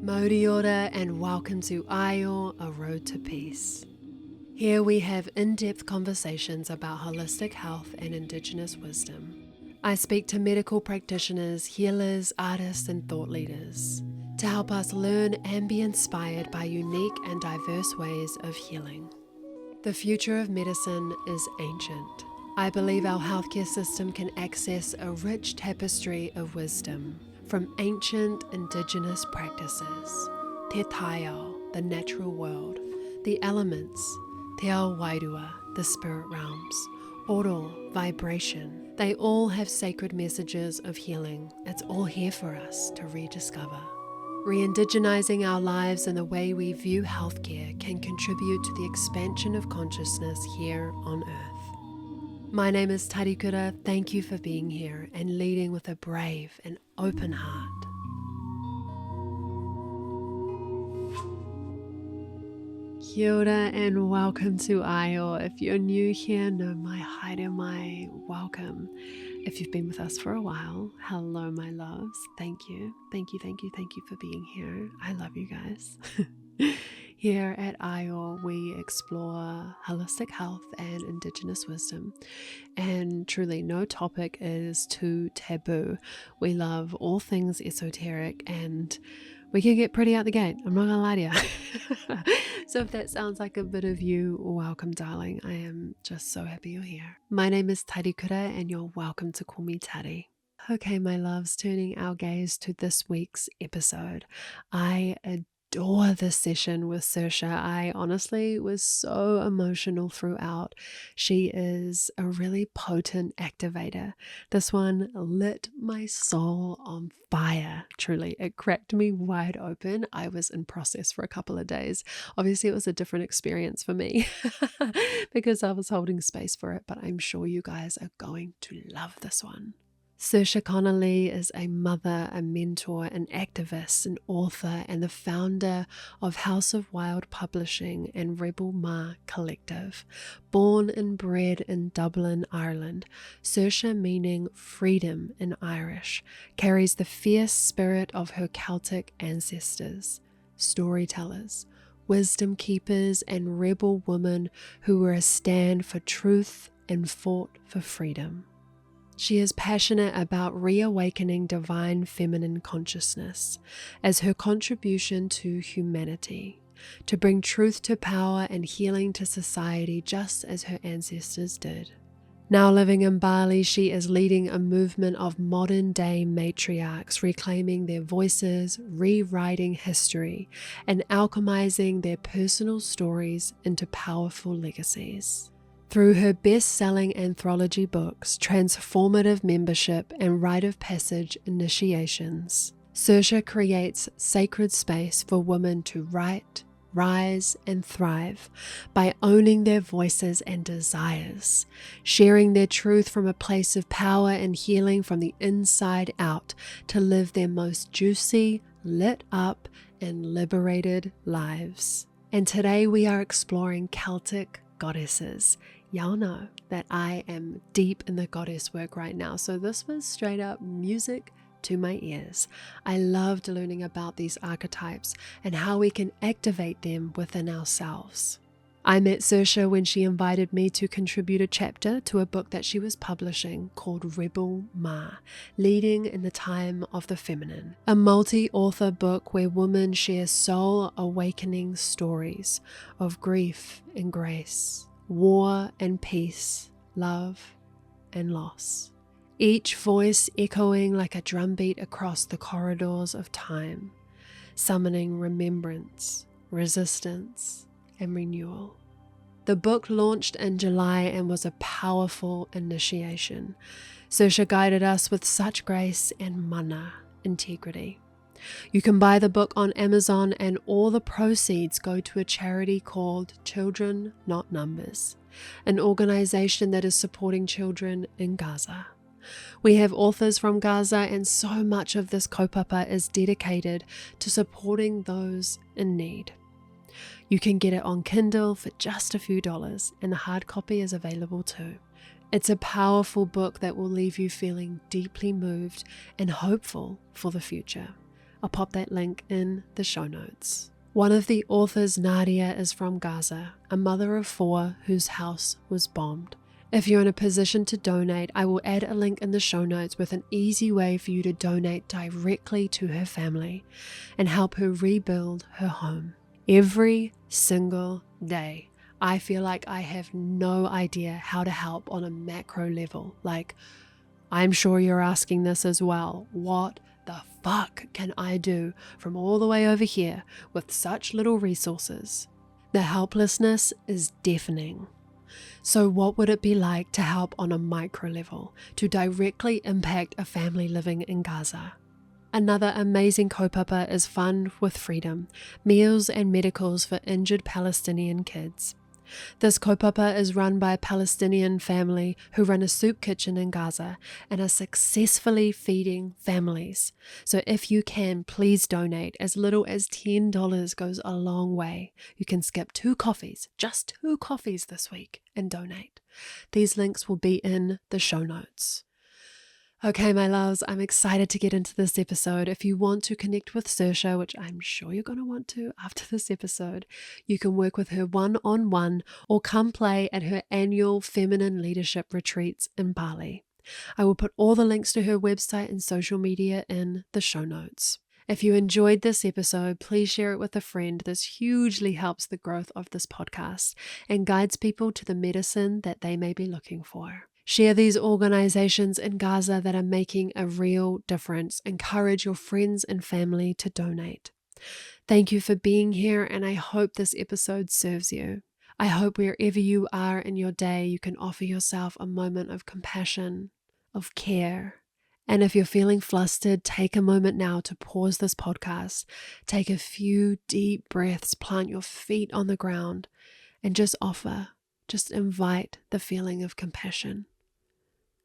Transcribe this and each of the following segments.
Mauri ora and welcome to Ayo, A Road to Peace. Here we have in-depth conversations about holistic health and Indigenous wisdom. I speak to medical practitioners, healers, artists and thought leaders to help us learn and be inspired by unique and diverse ways of healing. The future of medicine is ancient. I believe our healthcare system can access a rich tapestry of wisdom from ancient Indigenous practices, Te Taiao, the natural world, the elements, Te Ao Wairua, the spirit realms, Oro, vibration. They all have sacred messages of healing. It's all here for us to rediscover. Re-indigenizing our lives and the way we view healthcare can contribute to the expansion of consciousness here on Earth. My name is Tarikura. Thank you for being here and leading with a brave and open heart. Kia ora and welcome to Ayo. If you're new here, no mai haere mai, welcome. If you've been with us for a while, hello my loves. Thank you for being here. I love you guys. Here at Ayo, we explore holistic health and Indigenous wisdom, and truly no topic is too taboo. We love all things esoteric, and we can get pretty out the gate. I'm not gonna lie to you. So if that sounds like a bit of you, welcome, darling. I am just so happy you're here. My name is Tarikura, and you're welcome to call me Tari. Okay, my loves, turning our gaze to this week's episode. I adore this session with Saoirse. I honestly was so emotional throughout. She is a really potent activator. This one lit my soul on fire. Truly, it cracked me wide open. I was in process for a couple of days. Obviously, it was a different experience for me because I was holding space for it, but I'm sure you guys are going to love this one. Saoirse Connolly is a mother, a mentor, an activist, an author, and the founder of House of Wild Publishing and Rebel Ma Collective. Born and bred in Dublin, Ireland, Saoirse, meaning freedom in Irish, carries the fierce spirit of her Celtic ancestors, storytellers, wisdom keepers, and rebel women who were a stand for truth and fought for freedom. She is passionate about reawakening divine feminine consciousness as her contribution to humanity, to bring truth to power and healing to society just as her ancestors did. Now living in Bali, she is leading a movement of modern-day matriarchs reclaiming their voices, rewriting history, and alchemizing their personal stories into powerful legacies. Through her best-selling anthology books, Transformative Membership and Rite of Passage Initiations, Saoirse creates sacred space for women to write, rise, and thrive by owning their voices and desires, sharing their truth from a place of power and healing from the inside out to live their most juicy, lit up, and liberated lives. And today we are exploring Celtic Goddesses. Y'all know that I am deep in the goddess work right now, so this was straight up music to my ears. I loved learning about these archetypes and how we can activate them within ourselves. I met Saoirse when she invited me to contribute a chapter to a book that she was publishing called Rebel Ma, Leading in the Time of the Feminine, a multi-author book where women share soul awakening stories of grief and grace, war and peace, love and loss. Each voice echoing like a drumbeat across the corridors of time, summoning remembrance, resistance, and renewal. The book launched in July and was a powerful initiation. Saoirse guided us with such grace and mana, integrity. You can buy the book on Amazon, and all the proceeds go to a charity called Children Not Numbers, an organization that is supporting children in Gaza. We have authors from Gaza, and so much of this kaupapa is dedicated to supporting those in need. You can get it on Kindle for just a few dollars, and the hard copy is available too. It's a powerful book that will leave you feeling deeply moved and hopeful for the future. I'll pop that link in the show notes. One of the authors, Nadia, is from Gaza, a mother of 4 whose house was bombed. If you're in a position to donate, I will add a link in the show notes with an easy way for you to donate directly to her family and help her rebuild her home. Every single day, I feel like I have no idea how to help on a macro level. Like, I'm sure you're asking this as well. What the fuck can I do from all the way over here with such little resources? The helplessness is deafening. So what would it be like to help on a micro level, to directly impact a family living in Gaza? Another amazing kaupapa is Fund with Freedom, meals and medicals for injured Palestinian kids. This kaupapa is run by a Palestinian family who run a soup kitchen in Gaza and are successfully feeding families. So if you can, please donate. As little as $10 goes a long way. You can skip 2 coffees, just 2 coffees this week, and donate. These links will be in the show notes. Okay, my loves, I'm excited to get into this episode. If you want to connect with Saoirse, which I'm sure you're going to want to after this episode, you can work with her one-on-one or come play at her annual feminine leadership retreats in Bali. I will put all the links to her website and social media in the show notes. If you enjoyed this episode, please share it with a friend. This hugely helps the growth of this podcast and guides people to the medicine that they may be looking for. Share these organizations in Gaza that are making a real difference. Encourage your friends and family to donate. Thank you for being here, and I hope this episode serves you. I hope wherever you are in your day, you can offer yourself a moment of compassion, of care. And if you're feeling flustered, take a moment now to pause this podcast. Take a few deep breaths, plant your feet on the ground, and just invite the feeling of compassion,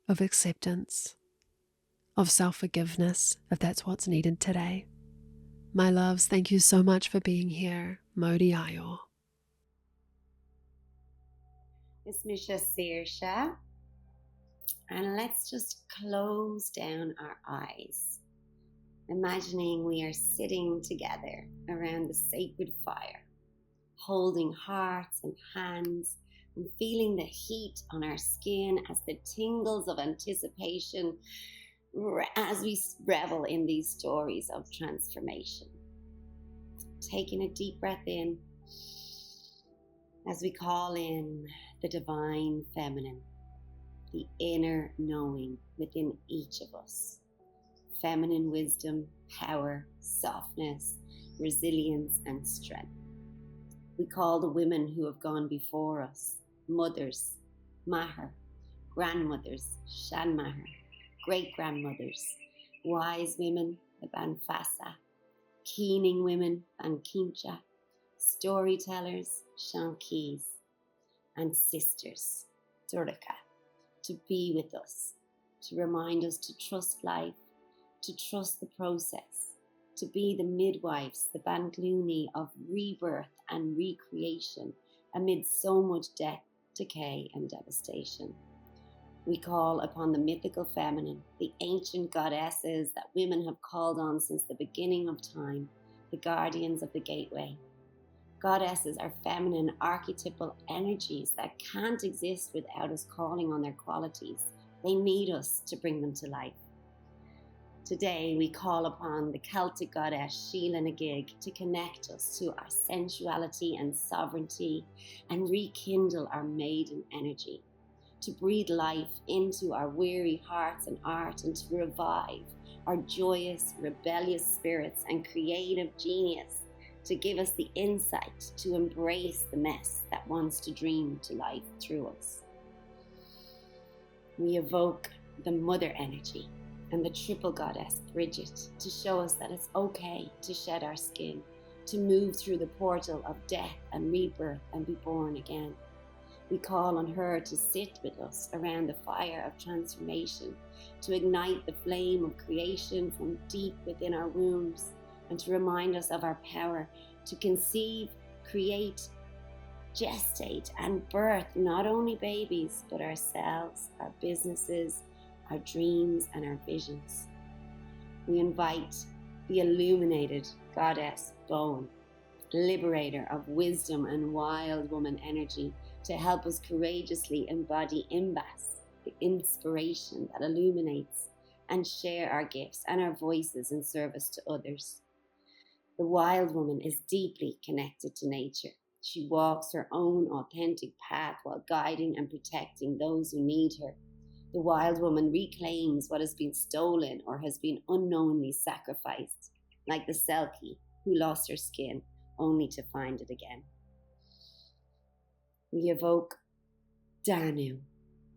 of acceptance, of self-forgiveness, if that's what's needed today. My loves, thank you so much for being here. Modi Ayo. It's Misha Saoirse, and let's just close down our eyes, imagining we are sitting together around the sacred fire, holding hearts and hands and feeling the heat on our skin as the tingles of anticipation as we revel in these stories of transformation. Taking a deep breath in as we call in the divine feminine, the inner knowing within each of us. Feminine wisdom, power, softness, resilience, and strength. We call the women who have gone before us, mothers, Maher, grandmothers, Shan Maher, great-grandmothers, wise women, the Banfasa, keening women, Bankincha, storytellers, Shankees, and sisters, Turika, to be with us, to remind us to trust life, to trust the process, to be the midwives, the Bangluni of rebirth and recreation amid so much death, decay, and devastation. We call upon the mythical feminine, the ancient goddesses that women have called on since the beginning of time, the guardians of the gateway. Goddesses are feminine archetypal energies that can't exist without us calling on their qualities. They need us to bring them to life. Today, we call upon the Celtic goddess Sheila Nagig to connect us to our sensuality and sovereignty and rekindle our maiden energy, to breathe life into our weary hearts and art, and to revive our joyous, rebellious spirits and creative genius, to give us the insight to embrace the mess that wants to dream to life through us. We evoke the mother energy and the triple goddess Bridget to show us that it's okay to shed our skin, to move through the portal of death and rebirth and be born again. We call on her to sit with us around the fire of transformation, to ignite the flame of creation from deep within our wombs, and to remind us of our power to conceive, create, gestate, and birth not only babies, but ourselves, our businesses, our dreams, and our visions. We invite the illuminated goddess Bowen, liberator of wisdom and wild woman energy, to help us courageously embody imbas, the inspiration that illuminates, and share our gifts and our voices in service to others. The wild woman is deeply connected to nature. She walks her own authentic path while guiding and protecting those who need her. The wild woman reclaims what has been stolen or has been unknowingly sacrificed, like the Selkie who lost her skin only to find it again. We evoke Danu,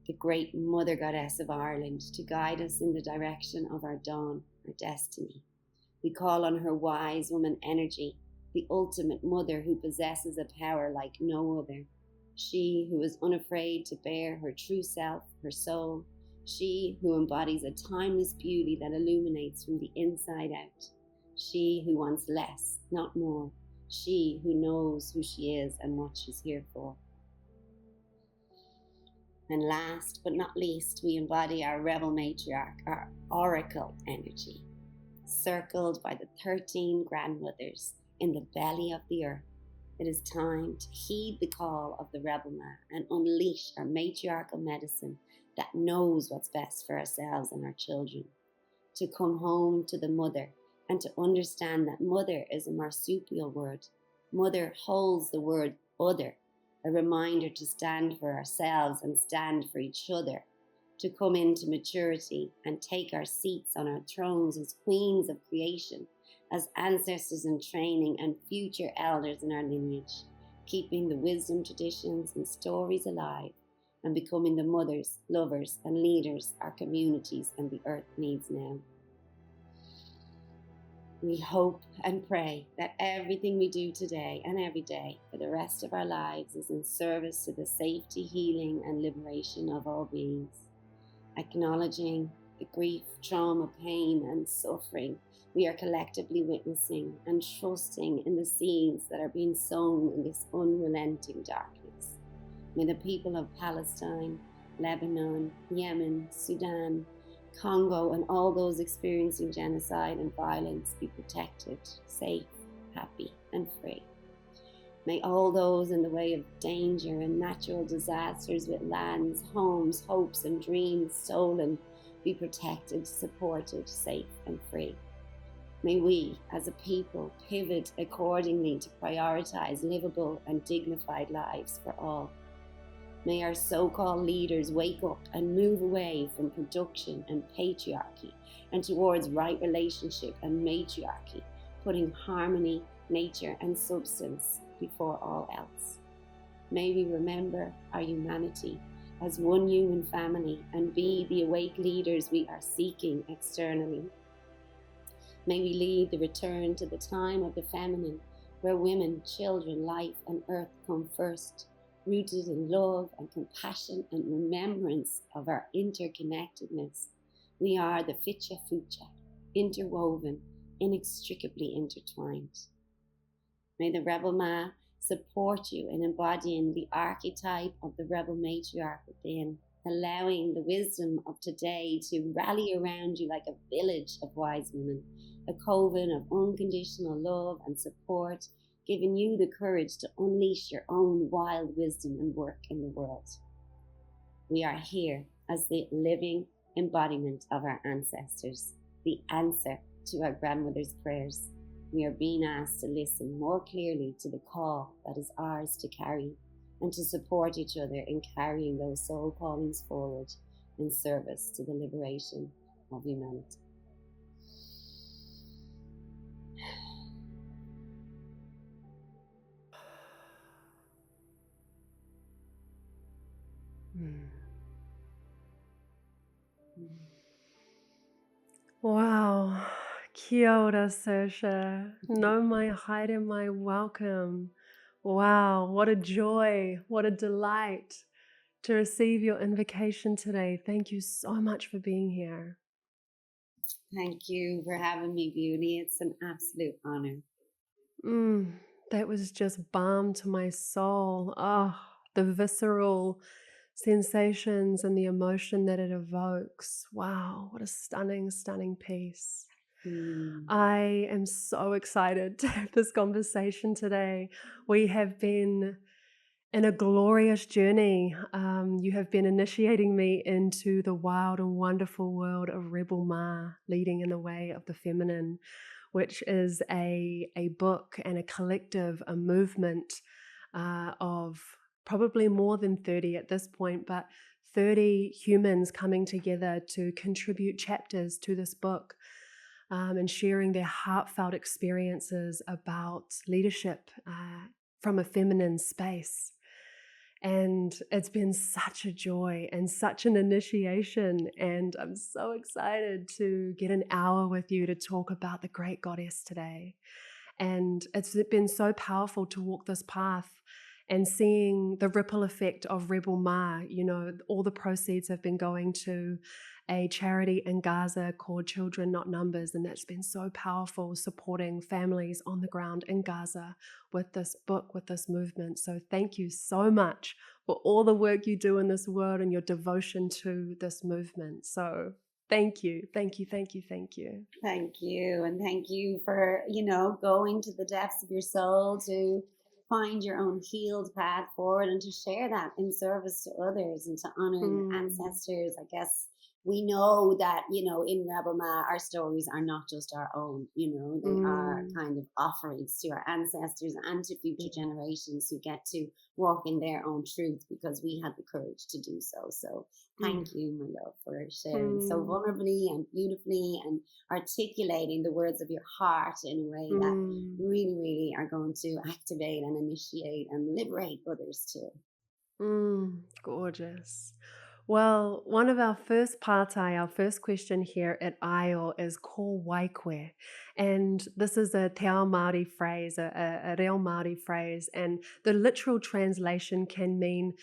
the great mother goddess of Ireland, to guide us in the direction of our dawn, our destiny. We call on her wise woman energy, the ultimate mother who possesses a power like no other. She who is unafraid to bear her true self, her soul. She who embodies a timeless beauty that illuminates from the inside out. She who wants less, not more. She who knows who she is and what she's here for. And last but not least, we embody our rebel matriarch, our oracle energy, circled by the 13 grandmothers in the belly of the earth. It is time to heed the call of the rebel ma and unleash our matriarchal medicine that knows what's best for ourselves and our children. To come home to the mother and to understand that mother is a marsupial word. Mother holds the word other, a reminder to stand for ourselves and stand for each other, to come into maturity and take our seats on our thrones as queens of creation, as ancestors in training and future elders in our lineage, keeping the wisdom, traditions, and stories alive, and becoming the mothers, lovers, and leaders our communities and the earth needs now. We hope and pray that everything we do today and every day for the rest of our lives is in service to the safety, healing, and liberation of all beings. Acknowledging the grief, trauma, pain, and suffering we are collectively witnessing, and trusting in the seeds that are being sown in this unrelenting darkness. May the people of Palestine, Lebanon, Yemen, Sudan, Congo, and all those experiencing genocide and violence be protected, safe, happy, and free. May all those in the way of danger and natural disasters with lands, homes, hopes, and dreams stolen be protected, supported, safe, and free. May we, as a people, pivot accordingly to prioritize livable and dignified lives for all. May our so-called leaders wake up and move away from production and patriarchy and towards right relationship and matriarchy, putting harmony, nature, and substance before all else. May we remember our humanity as one human family and be the awake leaders we are seeking externally. May we lead the return to the time of the feminine, where women, children, life, and earth come first, rooted in love and compassion and remembrance of our interconnectedness. We are the Fitcha Fucha, interwoven, inextricably intertwined. May the Rebel Ma support you in embodying the archetype of the Rebel Matriarch within, allowing the wisdom of today to rally around you like a village of wise women, a coven of unconditional love and support, giving you the courage to unleash your own wild wisdom and work in the world. We are here as the living embodiment of our ancestors, the answer to our grandmother's prayers. We are being asked to listen more clearly to the call that is ours to carry, and to support each other in carrying those soul callings forward in service to the liberation of humanity. Wow. Kia ora, Saoirse. No mai haere mai welcome. Wow, what a joy, what a delight to receive your invocation today. Thank you so much for being here. Thank you for having me, Beauty. It's an absolute honor. That was just balm to my soul. Oh, the visceral sensations and the emotion that it evokes. Wow, what a stunning, stunning piece. Mm. I am so excited to have this conversation today. We have been in a glorious journey. You have been initiating me into the wild and wonderful world of Rebel Ma, Leading in the Way of the Feminine, which is a book and a collective, a movement of probably more than 30 at this point, but 30 humans coming together to contribute chapters to this book, and sharing their heartfelt experiences about leadership from a feminine space. And it's been such a joy and such an initiation. And I'm so excited to get an hour with you to talk about the great goddess today. And it's been so powerful to walk this path and seeing the ripple effect of Rebel Ma. You know, all the proceeds have been going to a charity in Gaza called Children Not Numbers, and that's been so powerful, supporting families on the ground in Gaza with this book, with this movement. So thank you so much for all the work you do in this world and your devotion to this movement. So thank you, thank you, thank you, thank you. Thank you. And thank you for, going to the depths of your soul to find your own healed path forward and to share that in service to others and to honor your ancestors. I guess we know that, in Rebel Ma, our stories are not just our own, they are kind of offerings to our ancestors and to future generations who get to walk in their own truth because we had the courage to do so. So thank you, my love, for sharing so vulnerably and beautifully and articulating the words of your heart in a way that really, really are going to activate and initiate and liberate others too. Gorgeous. Well, one of our first partai, our first question here at IO is ko waikwe. And this is a te ao Māori phrase, a reo Māori phrase. And the literal translation can mean,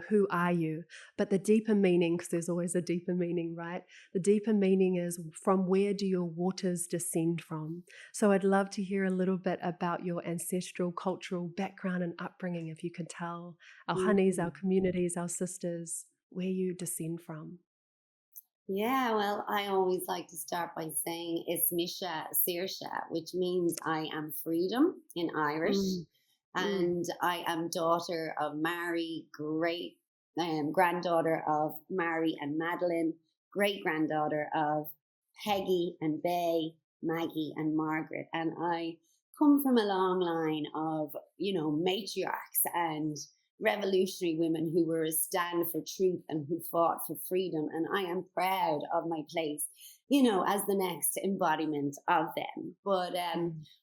who are you? But the deeper meaning, because there's always a deeper meaning, right? The deeper meaning is, from where do your waters descend from? So I'd love to hear a little bit about your ancestral cultural background and upbringing, if you could tell our honeys, our communities, our sisters, where you descend from. Yeah, well, I always like to start by saying Ismisha Saoirse, which means I am freedom in Irish. And I am daughter of Mary, great granddaughter of Mary and Madeline, great granddaughter of Peggy and Bay, Maggie and Margaret. And I come from a long line of, matriarchs and revolutionary women who were a stand for truth and who fought for freedom. And I am proud of my place, as the next embodiment of them. But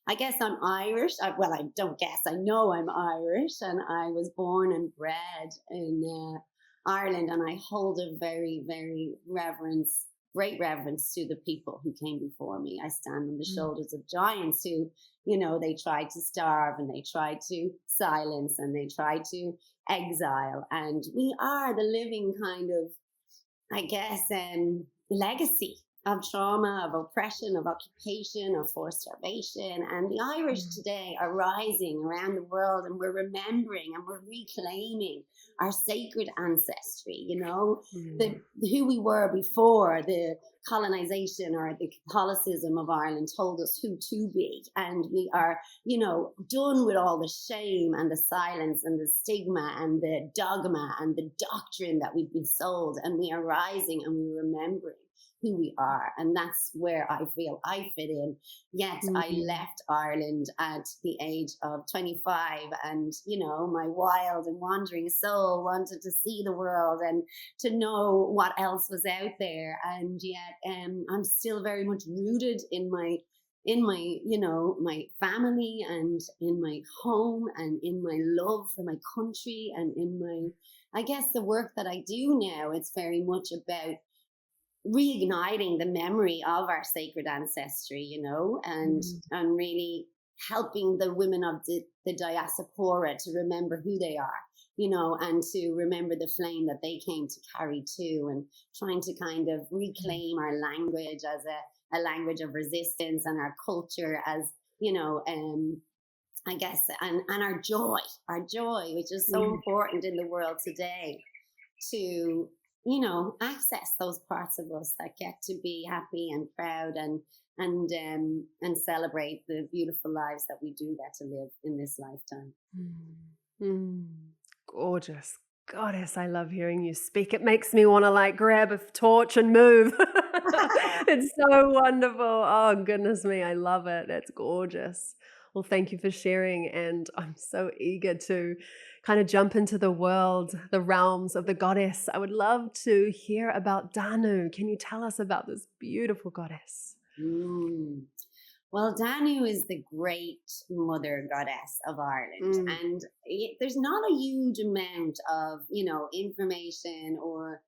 I guess I'm Irish. I don't guess, I know I'm Irish. And I was born and bred in Ireland. And I hold a very, very great reverence to the people who came before me. I stand on the shoulders of giants who, they tried to starve and they tried to silence and they tried to exile. And we are the living kind of, I guess, legacy of trauma, of oppression, of occupation, of forced starvation. And the Irish today are rising around the world, and we're remembering and we're reclaiming our sacred ancestry, who we were before the colonization or the Catholicism of Ireland told us who to be. And we are, done with all the shame and the silence and the stigma and the dogma and the doctrine that we've been sold. And we are rising and we're remembering who we are. And that's where I feel I fit in. Yet I left Ireland at the age of 25, and, my wild and wandering soul wanted to see the world and to know what else was out there. And yet I'm still very much rooted in my my family and in my home and in my love for my country and in my, I guess, the work that I do now. It's very much about reigniting the memory of our sacred ancestry, and really helping the women of the diaspora to remember who they are, and to remember the flame that they came to carry too, and trying to kind of reclaim our language as a language of resistance and our culture as, I guess, and our joy, which is so important in the world today, to access those parts of us that get to be happy and proud and celebrate the beautiful lives that we do get to live in this lifetime. Mm. Mm. Gorgeous. Goddess, I love hearing you speak. It makes me want to like grab a torch and move. It's so wonderful. Oh, goodness me. I love it. It's gorgeous. Well, thank you for sharing. And I'm so eager to kind of jump into the world, the realms of the goddess. I would love to hear about Danu. Can you tell us about this beautiful goddess? Mm. Well, Danu is the great mother goddess of Ireland, Mm, and there's not a huge amount of information or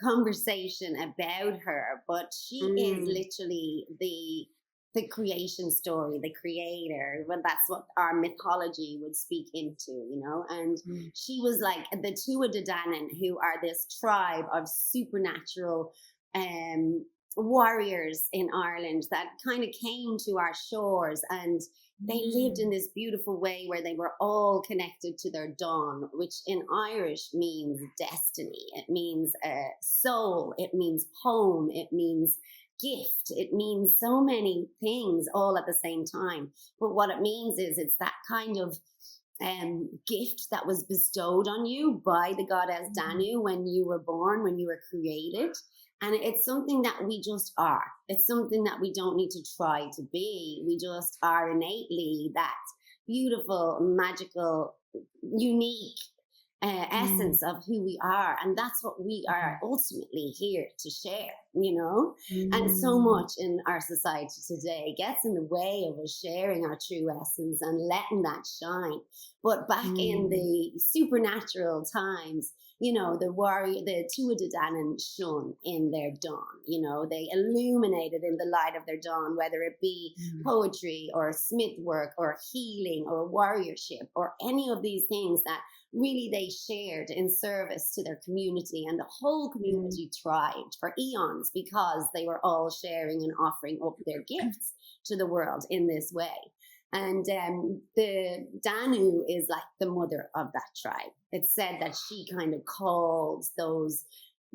conversation about her, but she is mm, literally the creation story, the creator. Well, that's what our mythology would speak into, And mm, she was like the Tuatha De Danann, who are this tribe of supernatural um warriors in Ireland that kind of came to our shores, and they lived in mm, this beautiful way where they were all connected to their dawn, which in Irish means destiny. It means soul. It means poem. It means gift. It means so many things all at the same time. But what it means is it's that kind of gift that was bestowed on you by the goddess mm, Danu when you were born, when you were created. And it's something that we just are. It's something that we don't need to try to be. We just are innately that beautiful, magical, unique mm, essence of who we are. And that's what we are mm, ultimately here to And so mm, much in our society today gets in the way of us sharing our true essence and letting that shine. But back in mm, the supernatural times, the warrior, the Tuatha De Danann shone in their dawn. They illuminated in the light of their dawn, whether it be mm, poetry or smith work or healing or warriorship or any of these things that really they shared in service to their community, and the whole mm, community thrived for eons because they were all sharing and offering up their gifts to the world in this way. And the Danu is like the mother of that tribe. It's said that she kind of called those,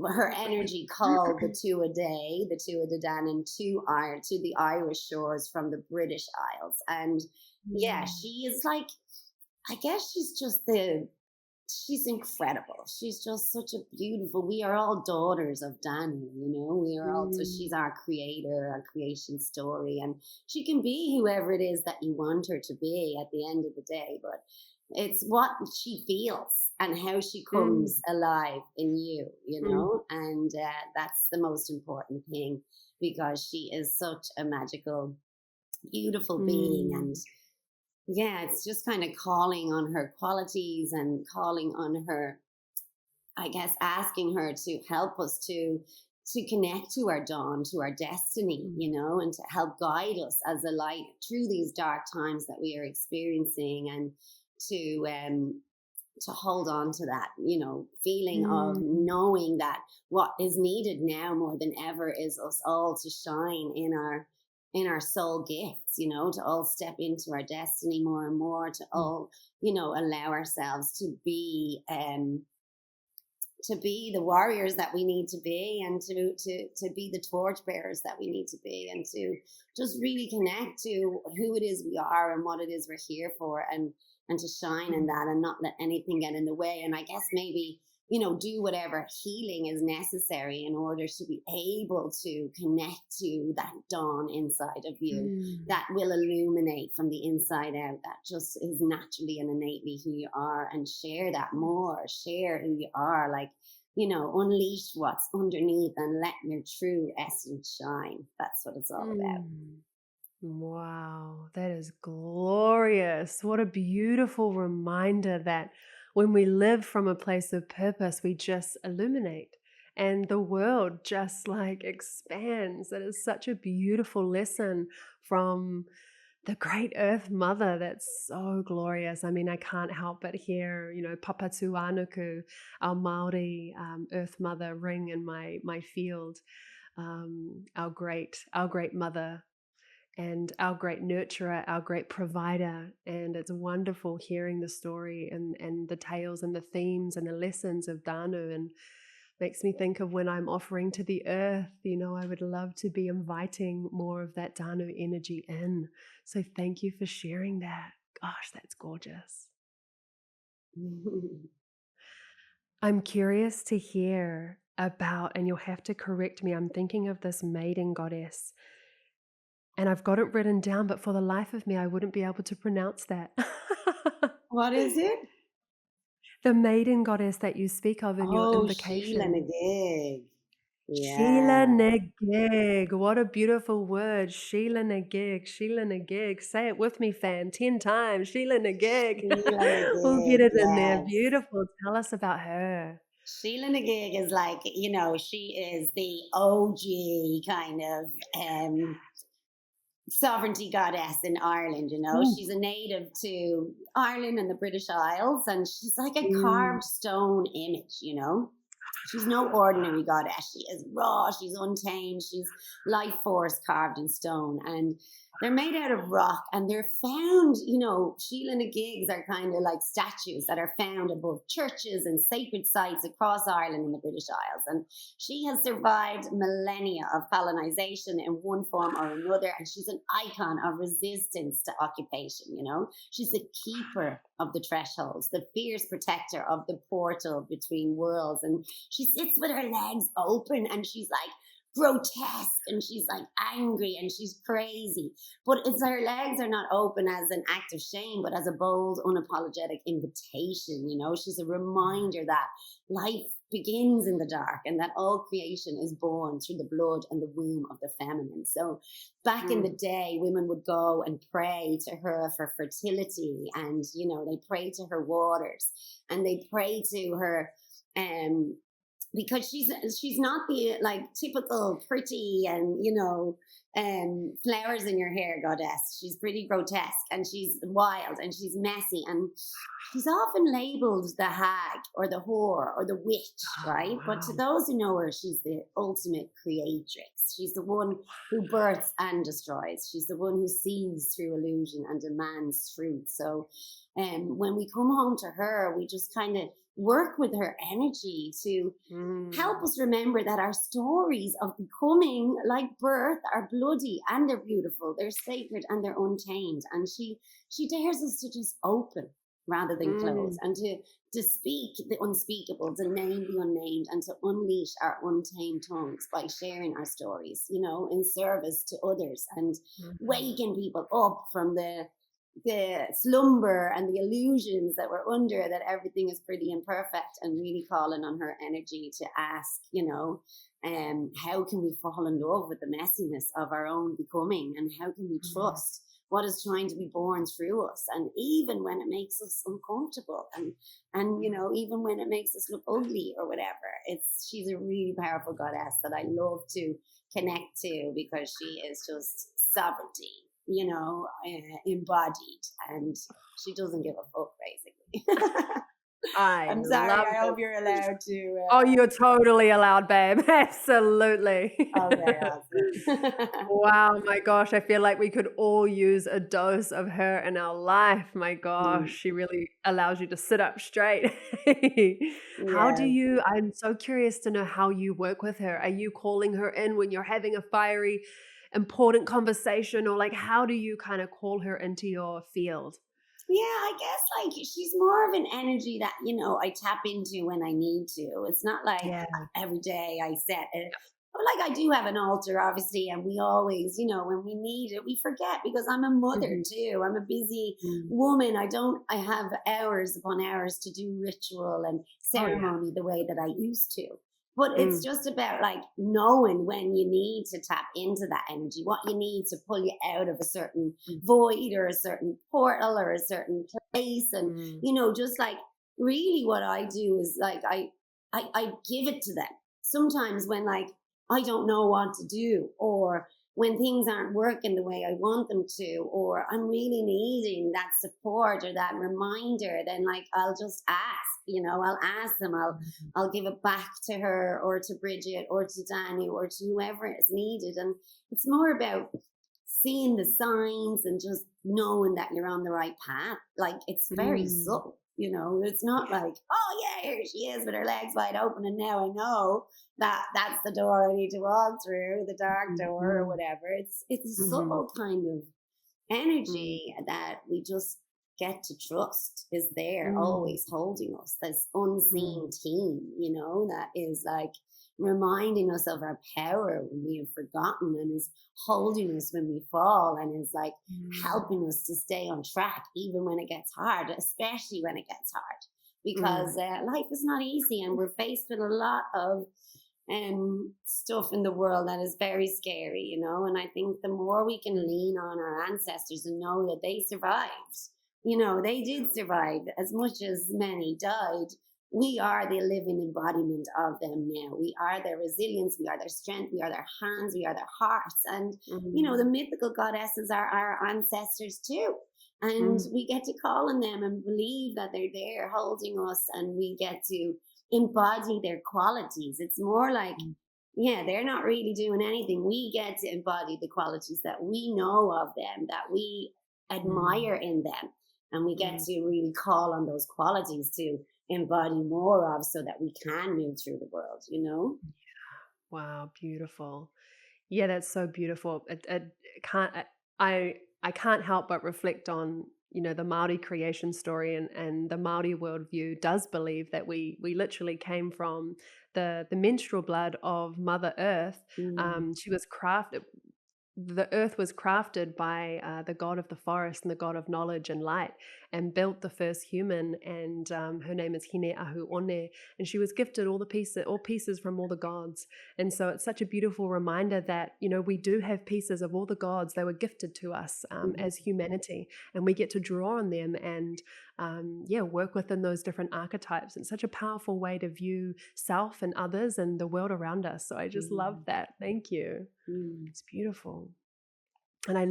her energy called the Tuatha De Danann to the Irish shores from the British Isles. And yeah, mm, she is like, I guess she's incredible. She's just such a beautiful. We are all daughters of Danu, We are all. So mm, she's our creator, our creation story, and she can be whoever it is that you want her to be at the end of the day. But it's what she feels and how she mm, comes alive in you, mm, And that's the most important thing, because she is such a magical, beautiful being. And mm, yeah, it's just kind of calling on her qualities and calling on her, I guess, asking her to help us to connect to our dawn, to our destiny, mm, and to help guide us as a light through these dark times that we are experiencing, and to hold on to that, feeling of mm, knowing that what is needed now more than ever is us all to shine in our soul gifts, to all step into our destiny more and more, to mm, all, allow ourselves to be the warriors that we need to be, and to be the torch bearers that we need to be, and to just really connect to who it is we are and what it is we're here for, and to shine in mm, that and not let anything get in the way. And I guess maybe do whatever healing is necessary in order to be able to connect to that dawn inside of you mm, that will illuminate from the inside out, that just is naturally and innately who you are, and share that more, share who you are, like, unleash what's underneath and let your true essence shine. That's what it's all about. mm. Wow, that is glorious. What a beautiful reminder that when we live from a place of purpose, we just illuminate and the world just like expands. That is such a beautiful lesson from the great Earth Mother. That's so glorious. I mean, I can't help but hear, Papa Tuanuku, our Maori Earth Mother ring in my field. Our great mother and our great nurturer, our great provider. And it's wonderful hearing the story and the tales and the themes and the lessons of Danu. And Makes me think of when I'm offering to the earth, I would love to be inviting more of that Danu energy in. So thank you for sharing that. Gosh, that's gorgeous. I'm curious to hear about, and you'll have to correct me, I'm thinking of this maiden goddess, and I've got it written down, but for the life of me, I wouldn't be able to pronounce that. What is it? The maiden goddess that you speak of in your Oh, Sheila invocation. Nagig. Sheila Yeah. Nagig. What a beautiful word. Sheila Nagig. Sheila Nagig. Say it with me, fam. 10 times. Sheila Nagig. Sheila We'll Nagig, get it in there. yes. Beautiful. Tell us about her. Sheila Nagig is like, she is the OG kind of sovereignty goddess in Ireland. Mm. She's a native to Ireland and the British Isles, and she's like a Mm. carved stone image. She's no ordinary goddess. She is raw, she's untamed, she's life force carved in stone. And they're made out of rock, and they're found, Sheila Nagigs are kind of like statues that are found above churches and sacred sites across Ireland and the British Isles. And she has survived millennia of colonization in one form or another, and she's an icon of resistance to occupation. She's the keeper of the thresholds, the fierce protector of the portal between worlds. And she sits with her legs open, and she's like grotesque, and she's like angry, and she's crazy. But it's her legs are not open as an act of shame, but as a bold, unapologetic invitation. She's a reminder that life begins in the dark, and that all creation is born through the blood and the womb of the feminine. So back in the day, women would go and pray to her for fertility, and they pray to her waters, and they pray to her because she's not the like typical pretty and flowers in your hair goddess. She's pretty grotesque, and she's wild, and she's messy, and she's often labeled the hag or the whore or the witch, right? But to those who know her, she's the ultimate creatrix. She's the one who births and destroys. She's the one who sees through illusion and demands truth. So when we come home to her, we just kind of work with her energy to help us remember that our stories of becoming, like birth, are bloody and they're beautiful, they're sacred and they're untamed. And she dares us to just open rather than close, and to speak the unspeakable, to name the unnamed, and to unleash our untamed tongues by sharing our stories, in service to others, and waking people up from the slumber and the illusions that we're under, that everything is pretty and perfect, and really calling on her energy to ask, how can we fall in love with the messiness of our own becoming, and how can we trust what is trying to be born through us, and even when it makes us uncomfortable, and even when it makes us look ugly or whatever. She's a really powerful goddess that I love to connect to, because she is just sovereignty, embodied, and she doesn't give a fuck, basically. I'm sorry. love I this. hope you're allowed to. Oh, you're totally allowed, babe. Absolutely. Okay, awesome. Wow, my gosh, I feel like we could all use a dose of her in our life. My gosh, she really allows you to sit up straight. Yeah. I'm so curious to know how you work with her. Are you calling her in when you're having a fiery, important conversation, or like how do you kind of call her into your field? Yeah, I guess like she's more of an energy that, I tap into when I need to. It's not like Yeah. every day I set it. But like I do have an altar, obviously, and we always, when we need it, we forget, because I'm a mother too. I'm a busy woman. I have hours upon hours to do ritual and Oh, yeah. ceremony the way that I used to. But it's Mm. just about like knowing when you need to tap into that energy, what you need to pull you out of a certain void or a certain portal or a certain place. And, just like really what I do is like I give it to them. Sometimes when like I don't know what to do, or when things aren't working the way I want them to, or I'm really needing that support or that reminder, then like I'll just ask, I'll ask them, I'll give it back to her or to Bridget or to Danny or to whoever is needed. And it's more about seeing the signs and just knowing that you're on the right path. Like it's very subtle. It's not Yeah. like, oh yeah, here she is with her legs wide open, and now I know that that's the door I need to walk through, the dark door or Mhm. whatever. It's a Mhm. subtle kind of Mm. energy that we just get to trust is there, Mm. always holding us. This Mm. unseen team, that is like reminding us of our power when we have forgotten, and is holding us when we fall, and is like Mm. helping us to stay on track even when it gets hard, especially when it gets hard. Mm. Because life is not easy, and we're faced with a lot of stuff in the world that is very scary. And I think the more we can lean on our ancestors and know that they survived, they did survive as much as many died. We are the living embodiment of them now. We are their resilience, we are their strength, we are their hands, we are their hearts. And, the Mm. mythical goddesses are our ancestors too. And Mm. we get to call on them and believe that they're there holding us, and we get to embody their qualities. It's more like, Mm. yeah, they're not really doing anything. We get to embody the qualities that we know of them, that we Mm. admire in them. And we get Mm. to really call on those qualities to embody more of, so that we can move through the world. Wow, beautiful. Yeah, that's so beautiful. It can't I can't help but reflect on, the Maori creation story, and the Maori worldview does believe that we literally came from the menstrual blood of Mother Earth. Mm, She was crafted The earth was crafted by the god of the forest and the god of knowledge and light, and built the first human. And her name is Hine Ahu One, and she was gifted all pieces from all the gods. And so it's such a beautiful reminder that we do have pieces of all the gods. They were gifted to us mhm, as humanity, and we get to draw on them and yeah, work within those different archetypes. It's such a powerful way to view self and others and the world around us. So I just love mm, that. Thank you. mm, It's beautiful. And I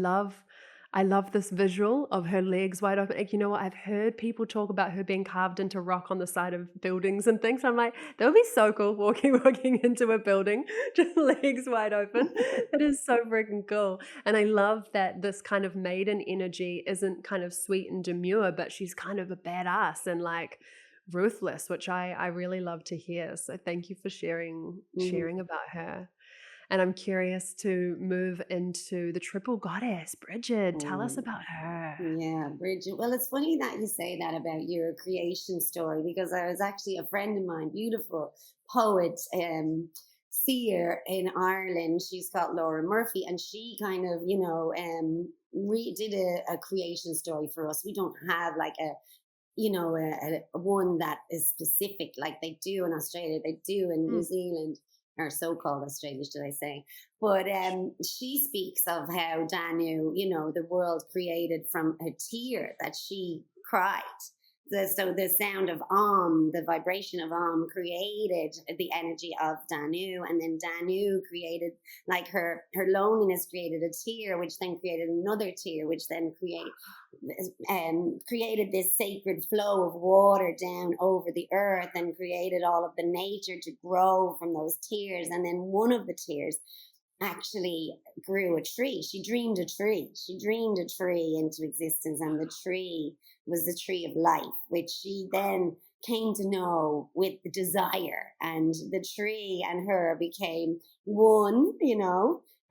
love this visual of her legs wide open. Like, you know what? I've heard people talk about her being carved into rock on the side of buildings and things. I'm like, that would be so cool walking into a building, just legs wide open. That is so freaking cool. And I love that this kind of maiden energy isn't kind of sweet and demure, but she's kind of a badass and like ruthless, which I really love to hear. So thank you for sharing mm. about her. And I'm curious to move into the triple goddess. Bridget, tell us Oh, about her. yeah, Bridget. Well, it's funny that you say that about your creation story, because I was actually a friend of mine, beautiful poet, seer in Ireland. She's called Laura Murphy, and she kind of, did a creation story for us. We don't have like a one that is specific like they do in Australia, they do in New Mm. Zealand, or so-called Australia, should I say. But she speaks of how Danu, the world created from a tear that she cried. So the sound of the vibration of created the energy of Danu, and then Danu created, like, her loneliness created a tear, which then created another tear, which then created this sacred flow of water down over the earth, and created all of the nature to grow from those tears. And then one of the tears actually grew a tree. She dreamed a tree. She dreamed a tree into existence, and the tree was the tree of life, which she then came to know with the desire. And the tree and her became one.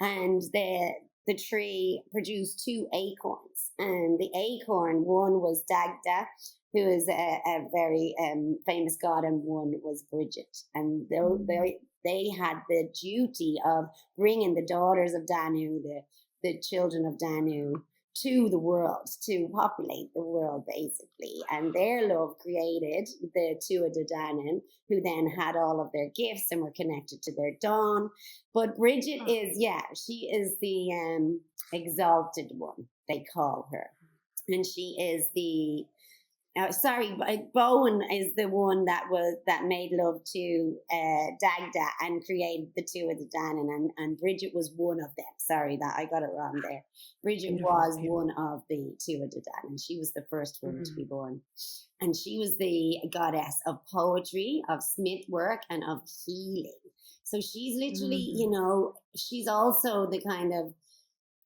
And the tree produced two acorns. And the acorn, one was Dagda, who is a very famous god, and one was Bridget. And Mm. they had the duty of bringing the daughters of Danu, the children of Danu, to the world, to populate the world, basically. And their love created the Tua de Danann, who then had all of their gifts and were connected to their dawn. But Bridget Oh, is, yeah, she is the exalted one, they call her. And she is the sorry, Bowen is the one that made love to Dagda and created the two of the Danann, and Bridget was one of them. Sorry, that I got it wrong there. Bridget beautiful, was beautiful. one of the two of the Danann. She was the first one to be Mm. born, and she was the goddess of poetry, of smith work, and of healing. So she's literally, Mm. she's also the kind of,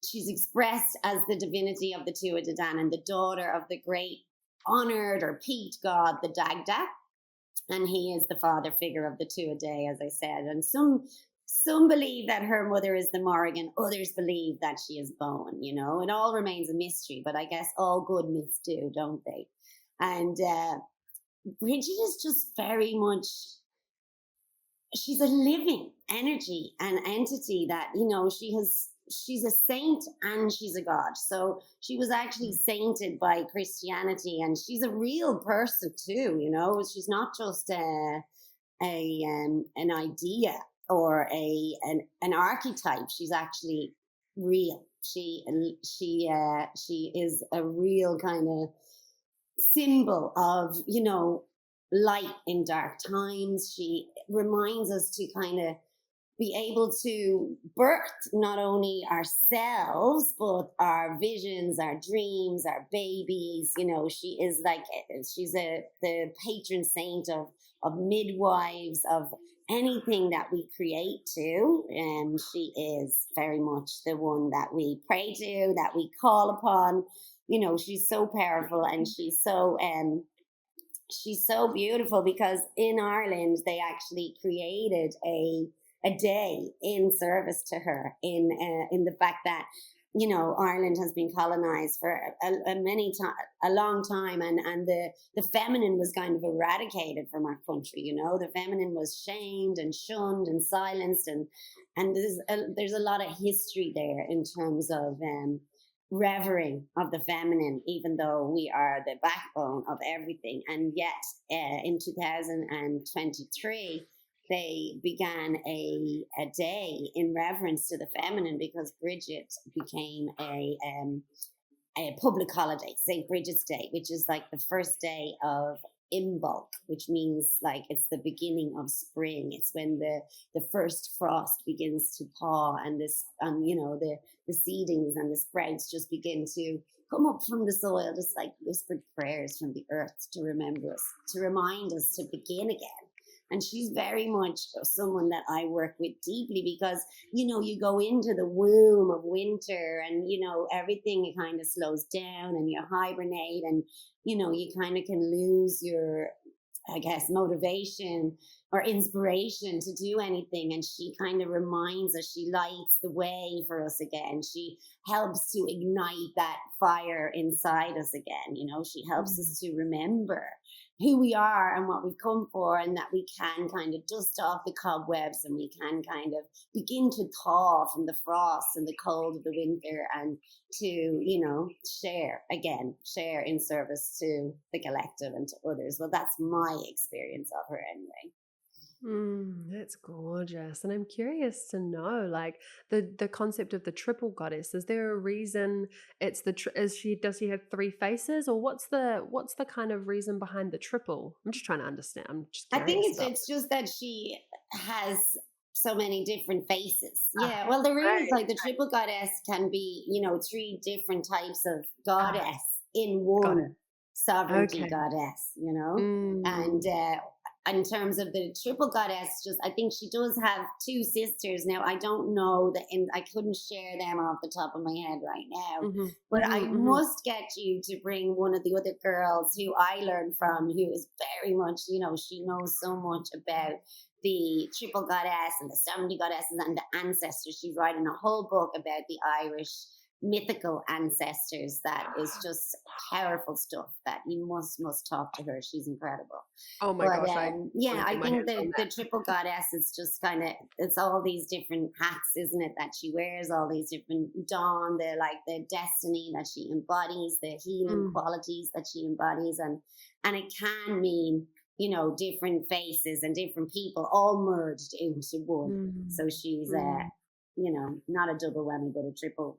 she's expressed as the divinity of the Tua de Danann, the daughter of the great honored or peaked god, the Dagda, and he is the father figure of the Tuatha, as I said. And some believe that her mother is the Morrigan, others believe that she is Bowen. You know, it all remains a mystery, but I guess all good myths do, don't they? And Bridget is just very much, she's a living energy and entity that, you know, she's a saint and she's a god. So she was actually sainted by Christianity, and she's a real person too, you know. She's not just an idea or an archetype. She's actually real. She is a real kind of symbol of, you know, light in dark times. She reminds us to kind of be able to birth not only ourselves, but our visions, our dreams, our babies. You know, she is like, she's the patron saint of midwives, of anything that we create to. And she is very much the one that we pray to, that we call upon. You know, she's so powerful, and she's so beautiful, because in Ireland they actually created a day in service to her, in the fact that, you know, Ireland has been colonized for a long time, and the feminine was kind of eradicated from our country. You know, the feminine was shamed and shunned and silenced, and there's a lot of history there in terms of revering of the feminine, even though we are the backbone of everything. And yet, in 2023, they began a day in reverence to the feminine, because Bridget became a public holiday, St. Bridget's Day, which is like the first day of Imbolc, which means like it's the beginning of spring. It's when the first frost begins to thaw, and you know, the seedings and the sprouts just begin to come up from the soil, just like whispered prayers from the earth to remember us, to remind us to begin again. And she's very much someone that I work with deeply, because, you know, you go into the womb of winter, and, you know, everything kind of slows down, and you hibernate, and, you know, you kind of can lose your, I guess, motivation or inspiration to do anything. And she kind of reminds us, she lights the way for us again. She helps to ignite that fire inside us again. You know, she helps us to remember who we are and what we've come for, and that we can kind of dust off the cobwebs, and we can kind of begin to thaw from the frost and the cold of the winter, and to, you know, share in service to the collective and to others. Well, that's my experience of her anyway. That's gorgeous. And I'm curious to know, like, the concept of the triple goddess. Is there a reason it's does she have three faces, or what's the kind of reason behind the triple? I'm just trying to understand. I'm just I think curious about. it's just that she has so many different faces. Ah, Yeah, well, there is, right. like, the triple goddess can be, you know, three different types of Ah, goddess in got one it. sovereignty Okay. goddess, you know. Mm. And in terms of the triple goddess, just, I think she does have two sisters. Now, I don't know and I couldn't share them off the top of my head right now, Mm-hmm. but I Mm-hmm. Mm-hmm. must get you to bring one of the other girls who I learned from, who is very much, you know, she knows so much about the triple goddess and the 70 goddesses and the ancestors. She's writing a whole book about the Irish mythical ancestors. That is just powerful stuff that you must talk to her. She's incredible. Oh my But gosh, I want yeah, to I get my think hands on the triple goddess is just kind of, it's all these different hats, isn't it, that she wears, all these different dawn, the destiny that she embodies, the healing that. qualities that she embodies, and it can mean, you know, different faces and different people all merged into one. Mm. So she's Mm. you know, not a double whammy, but a triple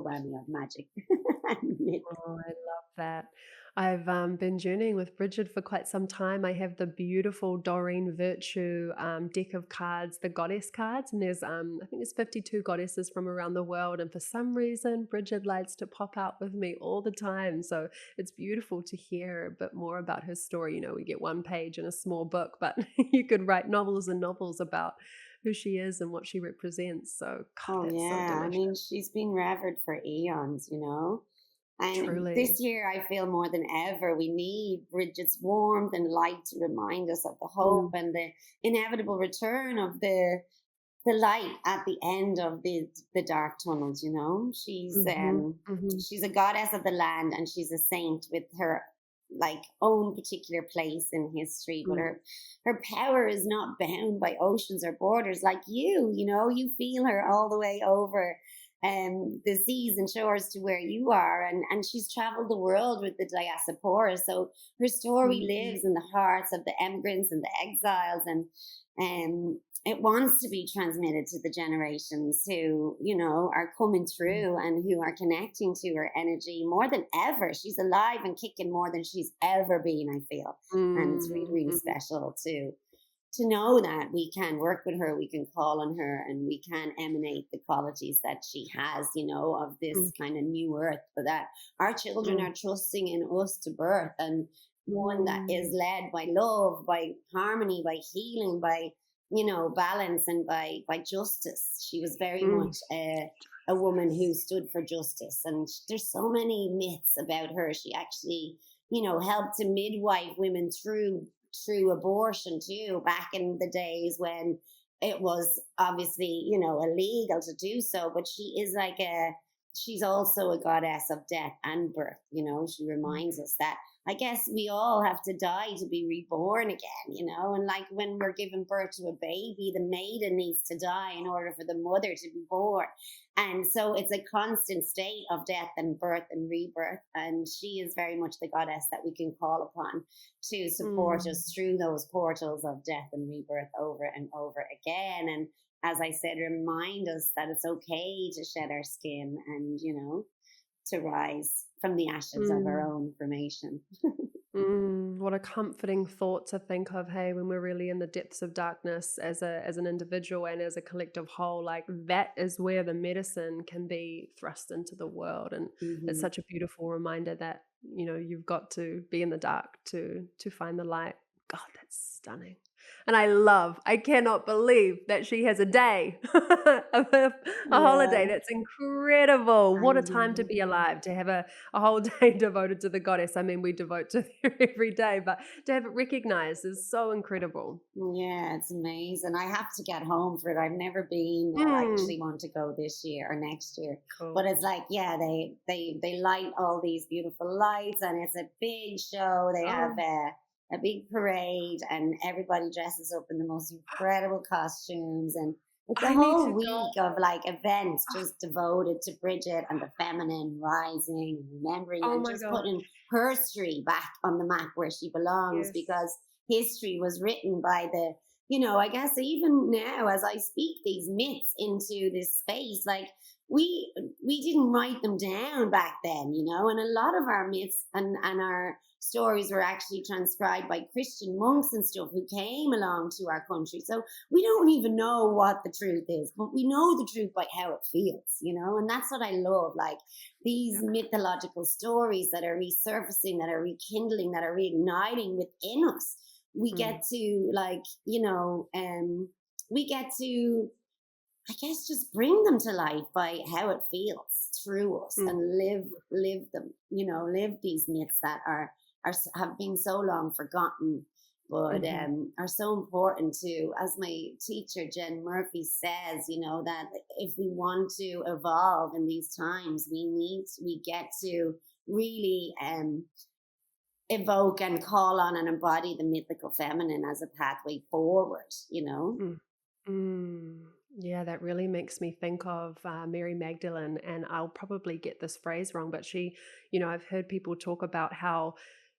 whammy of magic and myth. Oh, I love that. I've been journeying with Bridget for quite some time. I have the beautiful Doreen Virtue deck of cards, the goddess cards, and there's I think there's 52 goddesses from around the world. And for some reason, Bridget likes to pop out with me all the time. So it's beautiful to hear a bit more about her story. You know, we get one page in a small book, but you could write novels and novels about who she is and what she represents. So, God, Oh that's so yeah, I delicious. mean, she's been revered for eons, you know. And this Truly. year, I feel more than ever, we need Bridget's warmth and light to remind us of the hope Mm, and the inevitable return of the light at the end of the dark tunnels. You know, mhm, mhm, she's a goddess of the land, and she's a saint with her like own particular place in history. But mm, her power is not bound by oceans or borders like you know, you feel her all the way over the seas and shores to where you are, and she's traveled the world with the diaspora, so her story mhm, lives in the hearts of the emigrants and the exiles, and it wants to be transmitted to the generations who, you know, are coming mm, through and who are connecting to her energy more than ever. She's alive and kicking more than she's ever been, I feel. And it's really, mm, really mm, special to know that we can work with her, we can call on her, and we can emanate the qualities that she has, you know, of this mm, kind of new earth, but that our children mm, are trusting in us to birth, and one that is mm, led by love, by harmony, by healing, by, you know, balance, and by justice. She was very mm. much a woman who stood for justice, and there's so many myths about her. She actually, you know, helped to midwife women through abortion too, back in the days when it was obviously, you know, illegal to do so. But she's also a goddess of death and birth. You know, she Mm. reminds us that I guess we all have to die to be reborn again, you know. And like when we're giving birth to a baby, the maiden needs to die in order for the mother to be born. And so it's a constant state of death and birth and rebirth. And she is very much the goddess that we can call upon to support Mm. us through those portals of death and rebirth over and over again. And as I said, remind us that it's okay to shed our skin and, you know, to rise from the ashes of our Mm. own formation. Mm. What a comforting thought to think of, hey, when we're really in the depths of darkness as an individual and as a collective whole, like that is where the medicine can be thrust into the world. And it's Hmm. such a beautiful reminder that, you know, you've got to be in the dark to find the light. God, that's stunning. And I cannot believe that she has a day, a holiday. Yeah, That's incredible. I What a time to know. be alive, to have a whole day devoted to the goddess. I mean, we devote to her every day, but to have it recognized is so incredible. Yeah, it's amazing. I have to get home for it. I've never been there. I Mm, actually want to go this year or next year. But cool. it's like, yeah, they light all these beautiful lights, and it's a big show. They have Oh, a big parade, and everybody dresses up in the most incredible costumes, and it's a I need whole to week go. of like events just devoted to Bridget and the feminine rising, remembering Oh and my just gosh. putting her history back on the map where she belongs, Yes. because history was written by the, you know, I guess even now as I speak these myths into this space, like we didn't write them down back then, you know, and a lot of our myths and our stories were actually transcribed by Christian monks and stuff who came along to our country. So we don't even know what the truth is, but we know the truth by how it feels, you know, and that's what I love. Like these Yeah. mythological stories that are resurfacing, that are rekindling, that are reigniting within us. We Mm, get to like, you know, we get to, I guess, just bring them to life by how it feels through us, mm, and live them, you know, live these myths that have been so long forgotten, but mhm. are so important to, as my teacher Jen Murphy says, you know, that if we want to evolve in these times, we get to really evoke and call on and embody the mythical feminine as a pathway forward, you know? Mm. Mm. Yeah, that really makes me think of Mary Magdalene, and I'll probably get this phrase wrong, but she, you know, I've heard people talk about how,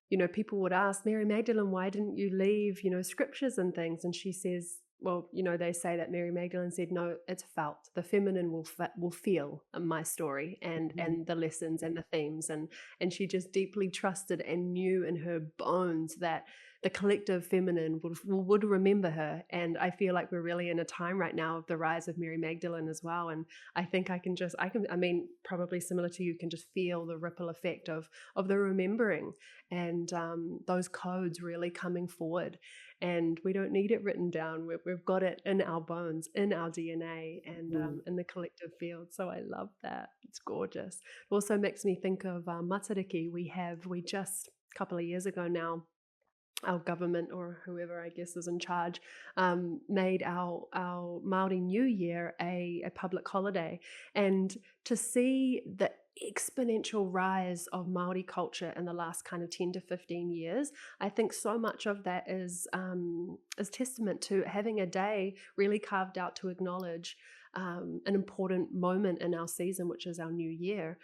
you know, people would ask Mary Magdalene, why didn't you leave, you know, scriptures and things? And she says, well, you know, they say that Mary Magdalene said, no, it's felt. The feminine will feel my story Mhm. and the lessons and the themes, and she just deeply trusted and knew in her bones that the collective feminine would remember her. And I feel like we're really in a time right now of the rise of Mary Magdalene as well. And I think I mean, probably similar to you, can just feel the ripple effect of the remembering, and those codes really coming forward. And we don't need it written down. We've got it in our bones, in our DNA, and in the collective field. So I love that. It's gorgeous. It also makes me think of Matariki. We just a couple of years ago now, our government, or whoever I guess is in charge, made our Māori New Year a public holiday. And to see the exponential rise of Māori culture in the last kind of 10 to 15 years, I think so much of that is testament to having a day really carved out to acknowledge an important moment in our season, which is our new year.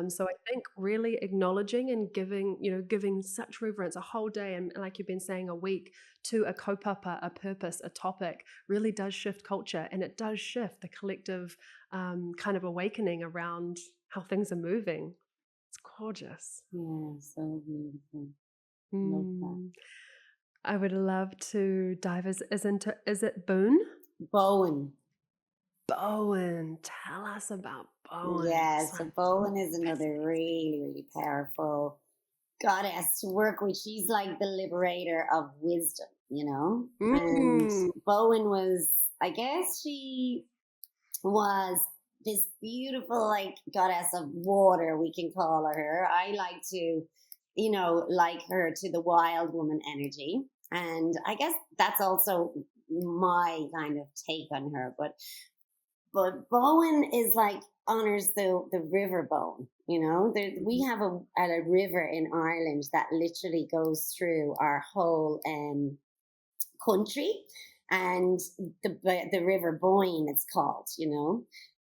So I think really acknowledging and giving such reverence, a whole day, and like you've been saying, a week, to a kaupapa, a purpose, a topic, really does shift culture, and it does shift the collective kind of awakening around how things are moving. It's gorgeous. Yeah, so beautiful. Love that. I would love to dive is it Boone? Bowen. Bowen. Tell us about Bowen. Yeah, so Bowen is another really, really powerful goddess to work with. She's like the liberator of wisdom, And Bowen was, I guess she was this beautiful, like, goddess of water, we can call her. I like to, like her to the wild woman energy. And I guess that's also my kind of take on her. But Bowen is like honors the river Bowen. We have a river in Ireland that literally goes through our whole country, and the river Boyne, it's called.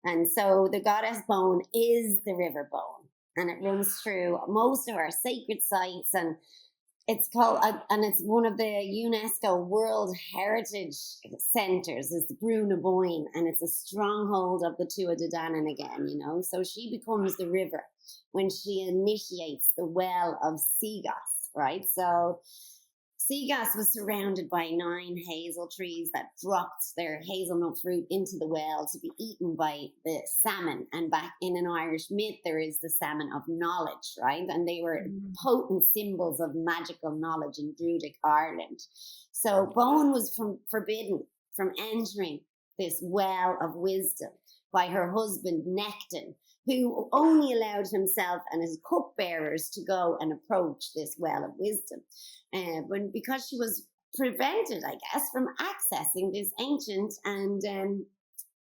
And so the goddess Bowen is the river Bowen, and it runs through most of our sacred sites, and it's called, and it's one of the UNESCO World Heritage Centres, is the Bruna Boyne, and it's a stronghold of the Tua de Danann again, So she becomes the river when she initiates the well of Seagas, right? So Seagas was surrounded by 9 hazel trees that dropped their hazelnut fruit into the well to be eaten by the salmon. And back in an Irish myth, there is the salmon of knowledge, right? And they were potent symbols of magical knowledge in Druidic Ireland. So Bowen was forbidden from entering this well of wisdom by her husband, Necton, who only allowed himself and his cupbearers to go and approach this well of wisdom. But because she was prevented, I guess, from accessing this ancient and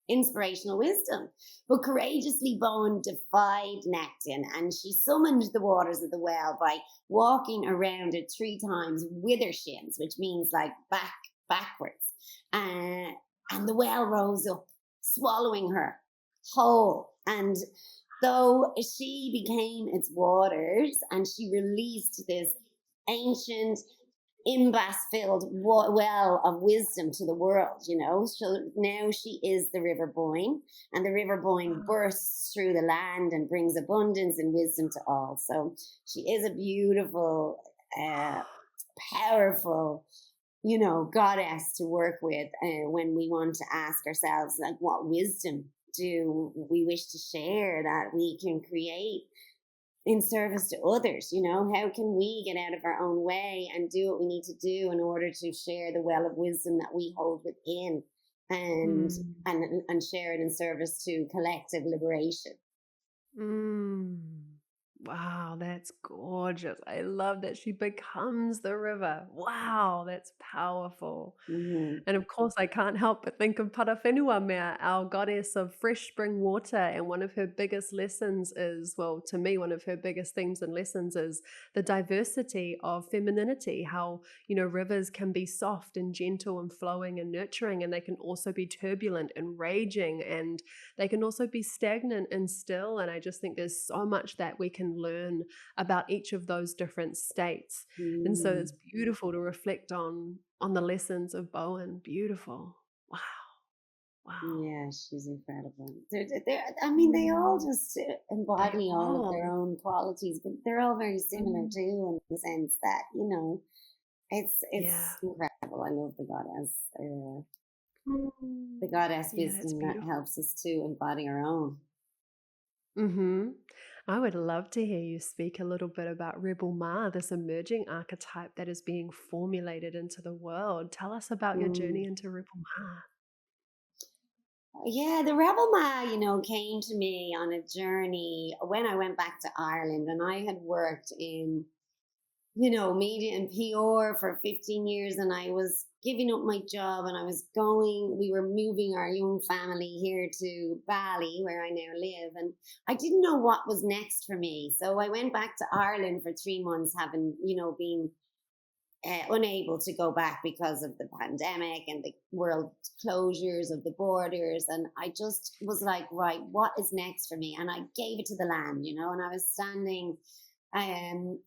inspirational wisdom. But courageously, Bowen defied Necton, and she summoned the waters of the well by walking around it 3 times with her shins, which means like backwards. And the well rose up, swallowing her whole. And though she became its waters, and she released this ancient imbas-filled well of wisdom to the world, So now she is the river Boyne, and the river Boyne bursts through the land and brings abundance and wisdom to all. So she is a beautiful, powerful, goddess to work with when we want to ask ourselves, like, what wisdom do we wish to share that we can create in service to others? How can we get out of our own way and do what we need to do in order to share the well of wisdom that we hold within, and share it in service to collective liberation. Wow, that's gorgeous. I love that she becomes the river. Wow, that's powerful. And of course, I can't help but think of Parawhenua, our goddess of fresh spring water. And one of her biggest lessons is, well, to me, one of her biggest themes and lessons is the diversity of femininity, how, rivers can be soft and gentle and flowing and nurturing, and they can also be turbulent and raging, and they can also be stagnant and still. And I just think there's so much that we can learn about each of those different states. And so it's beautiful to reflect on the lessons of Bowen. Beautiful. Wow. Yeah, she's incredible. They all just embody all of their own qualities, but they're all very similar too, in the sense that, It's Yeah. incredible. I love the goddess. The Mm. goddess Yeah, that's wisdom that beautiful. helps us to embody our own. I would love to hear you speak a little bit about Rebel Ma, this emerging archetype that is being formulated into the world. Tell us about your Mm. journey into Rebel Ma. Yeah, the rebel ma, came to me on a journey when I went back to Ireland, and I had worked in media and PR for 15 years, and I was giving up my job, and we were moving our young family here to Bali, where I now live. And I didn't know what was next for me. So I went back to Ireland for 3 months, having, been unable to go back because of the pandemic and the world closures of the borders. And I just was like, right, what is next for me? And I gave it to the land, and I was standing um,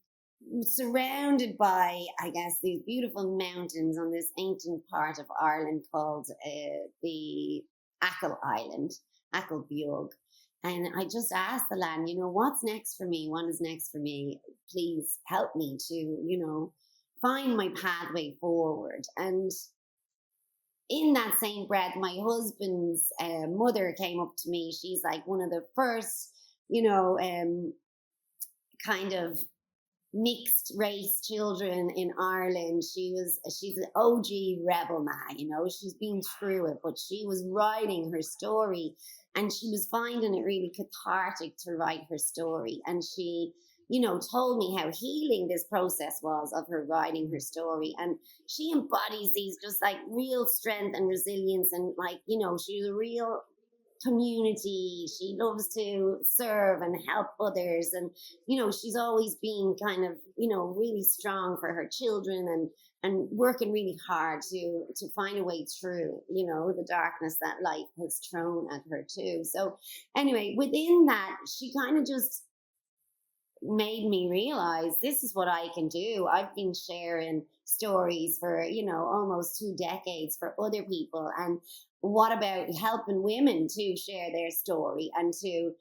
surrounded by, I guess, these beautiful mountains on this ancient part of Ireland called the Achill Island, Achill. And I just asked the land, what's next for me? What is next for me? Please help me to, find my pathway forward. And in that same breath, my husband's mother came up to me. She's like one of the first, kind of mixed race children in Ireland. She's an OG rebel ma, she's been through it, but she was writing her story, and she was finding it really cathartic to write her story. And she, told me how healing this process was of her writing her story. And she embodies these just like real strength and resilience, and like, she's a real community. She loves to serve and help others. And, she's always been kind of, really strong for her children, and working really hard to find a way through, the darkness that life has thrown at her too. So anyway, within that, she kind of just made me realize this is what I can do. I've been sharing stories for, almost 2 decades for other people. And what about helping women to share their story and to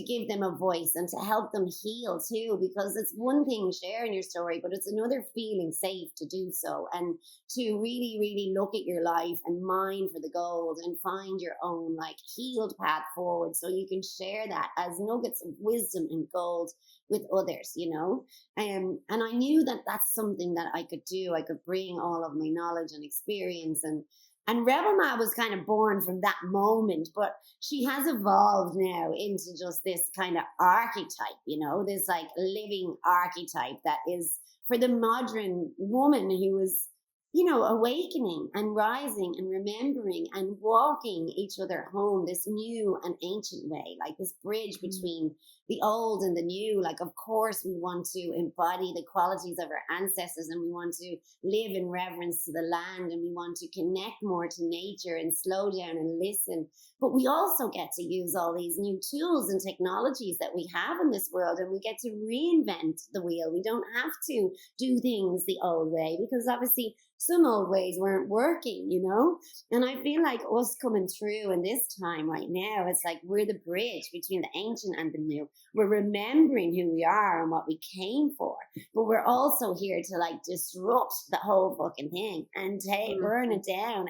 give them a voice and to help them heal too? Because it's one thing sharing your story, but it's another feeling safe to do so, and to really, really look at your life and mine for the gold and find your own like healed path forward, so you can share that as nuggets of wisdom and gold with others, and I knew that that's something that I could do. I could bring all of my knowledge and experience, and Rebel Ma was kind of born from that moment, but she has evolved now into just this kind of archetype, this like living archetype that is for the modern woman who is, awakening and rising and remembering and walking each other home this new and ancient way, like this bridge between the old and the new. Like, of course, we want to embody the qualities of our ancestors, and we want to live in reverence to the land, and we want to connect more to nature and slow down and listen. But we also get to use all these new tools and technologies that we have in this world, and we get to reinvent the wheel. We don't have to do things the old way, because obviously some old ways weren't working, And I feel like us coming through in this time right now, it's like we're the bridge between the ancient and the new. We're remembering who we are and what we came for, but we're also here to like disrupt the whole fucking thing and burn it down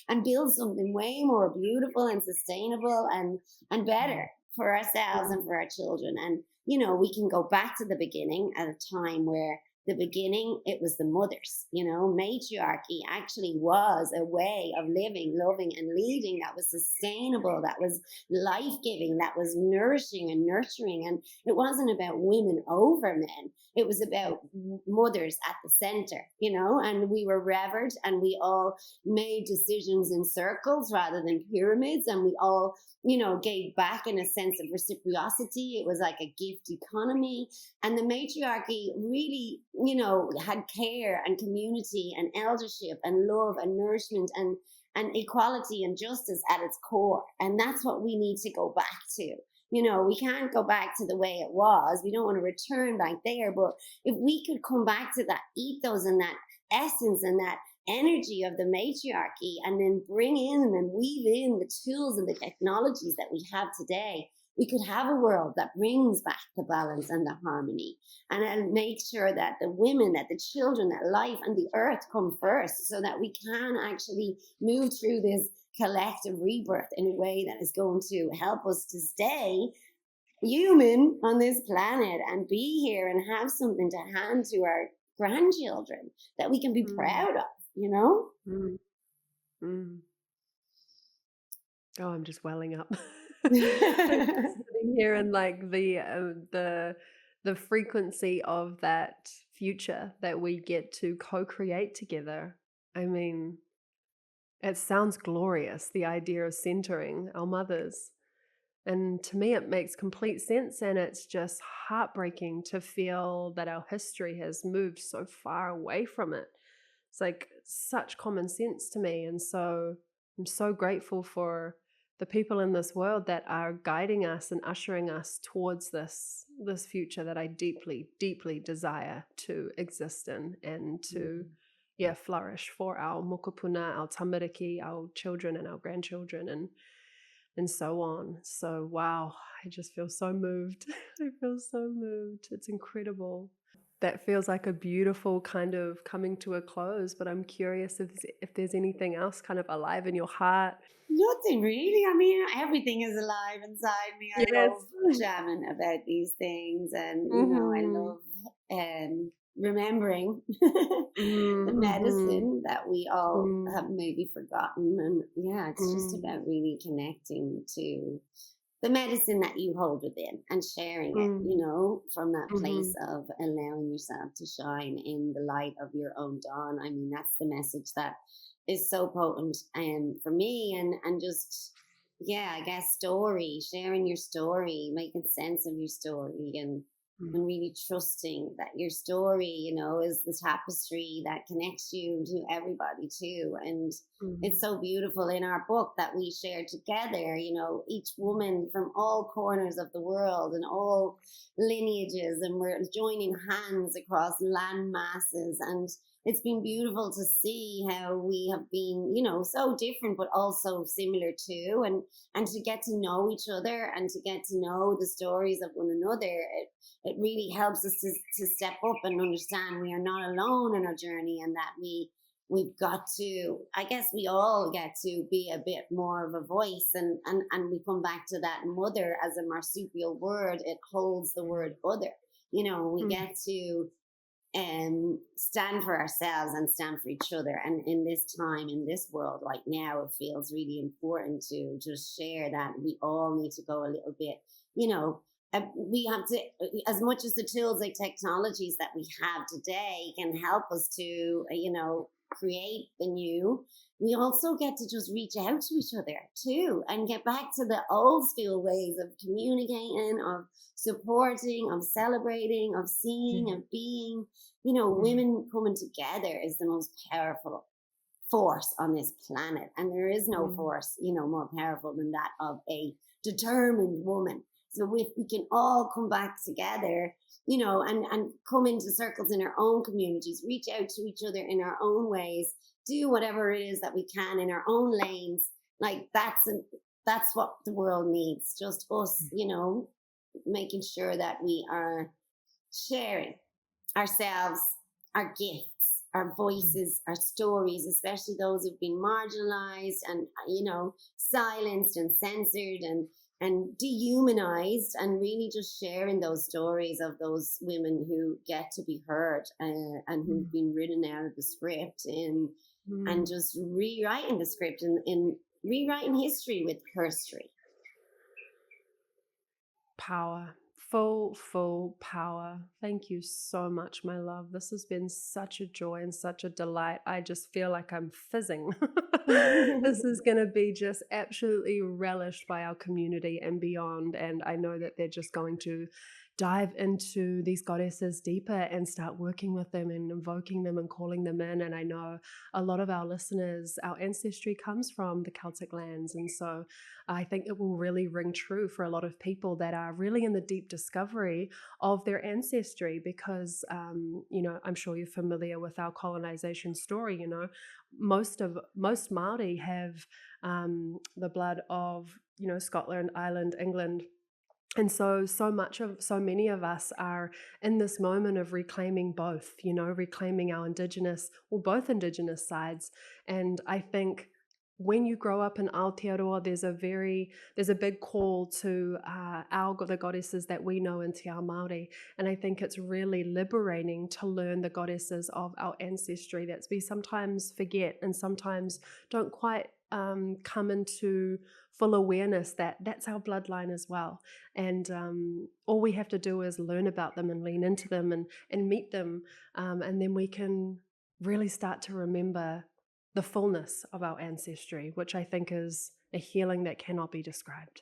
and build something way more beautiful and sustainable and better for ourselves and for our children. And we can go back to the beginning at a time where the beginning, it was the mothers, matriarchy actually was a way of living, loving, and leading that was sustainable, that was life-giving, that was nourishing and nurturing. And it wasn't about women over men. It was about mothers at the center, and we were revered, and we all made decisions in circles rather than pyramids. And we all, gave back in a sense of reciprocity. It was like a gift economy. And the matriarchy really, had care and community and eldership and love and nourishment and equality and justice at its core. And that's what we need to go back to. We can't go back to the way it was. We don't want to return back there. But if we could come back to that ethos and that essence and that energy of the matriarchy, and then bring in and weave in the tools and the technologies that we have today, we could have a world that brings back the balance and the harmony, and make sure that the women, that the children, that life and the earth come first, so that we can actually move through this collective rebirth in a way that is going to help us to stay human on this planet and be here and have something to hand to our grandchildren that we can be proud of, you know? Mm. Mm. Oh, I'm just welling up. I'm just sitting here and like the frequency of that future that we get to co-create together. I mean, it sounds glorious, the idea of centering our mothers. And to me, it makes complete sense. And it's just heartbreaking to feel that our history has moved so far away from it. It's like such common sense to me. And so I'm so grateful for the people in this world that are guiding us and ushering us towards this future that I deeply, deeply desire to exist in and to flourish for our mokopuna, our tamariki, our children and our grandchildren and so on. So wow, I just feel so moved. I feel so moved. It's incredible. That feels like a beautiful kind of coming to a close, but I'm curious if there's anything else kind of alive in your heart. Nothing really. I mean, everything is alive inside me. I Yes. love jamming about these things, and I Mm-hmm. love remembering the Mm-hmm. medicine that we all Mm-hmm. have maybe forgotten. And yeah, it's just Mm-hmm. about really connecting to the medicine that you hold within and sharing it, from that place of allowing yourself to shine in the light of your own dawn. I mean, that's the message that is so potent for me, and just, yeah, I guess sharing your story, making sense of your story, and really trusting that your story, is the tapestry that connects you to everybody too. And it's Mm-hmm. so beautiful in our book that we share together, each woman from all corners of the world and all lineages, and we're joining hands across land masses. And it's been beautiful to see how we have been, so different, but also similar too. And to get to know each other and to get to know the stories of one another, it really helps us to step up and understand we are not alone in our journey, and that we've got to, I guess we all get to be a bit more of a voice, and we come back to that mother as a marsupial word. It holds the word other. We Mm-hmm. get to stand for ourselves and stand for each other. And in this time, in this world right now, it feels really important to just share that we all need to go a little bit, we have to, as much as the tools like technologies that we have today can help us to, create the new, we also get to just reach out to each other too and get back to the old school ways of communicating, of supporting, of celebrating, of seeing, of being. Women coming together is the most powerful force on this planet. And there is no Mm-hmm. force, more powerful than that of a determined woman. So if we can all come back together, and come into circles in our own communities, reach out to each other in our own ways, do whatever it is that we can in our own lanes, like that's what the world needs. Just us, making sure that we are sharing ourselves, our gifts, our voices, our stories, especially those who've been marginalized and, silenced and censored and dehumanized, and really just sharing those stories of those women who get to be heard, and who've been written out of the script, and Mm-hmm. just rewriting the script, and rewriting history with herstory. Power, full power. Thank you so much, my love. This has been such a joy and such a delight. I just feel like I'm fizzing. This is going to be just absolutely relished by our community and beyond. And I know that they're just going to dive into these goddesses deeper and start working with them and invoking them and calling them in. And I know a lot of our listeners, our ancestry comes from the Celtic lands. And so I think it will really ring true for a lot of people that are really in the deep discovery of their ancestry because, I'm sure you're familiar with our colonization story. Most Maori have the blood of, Scotland, Ireland, England, And so many of us are in this moment of reclaiming both, reclaiming our indigenous, or both indigenous sides. And I think when you grow up in Aotearoa, there's a big call to the goddesses that we know in Te Ao Māori. And I think it's really liberating to learn the goddesses of our ancestry that we sometimes forget and sometimes don't quite come into full awareness that that's our bloodline as well. And all we have to do is learn about them and lean into them and meet them, and then we can really start to remember the fullness of our ancestry, which I think is a healing that cannot be described.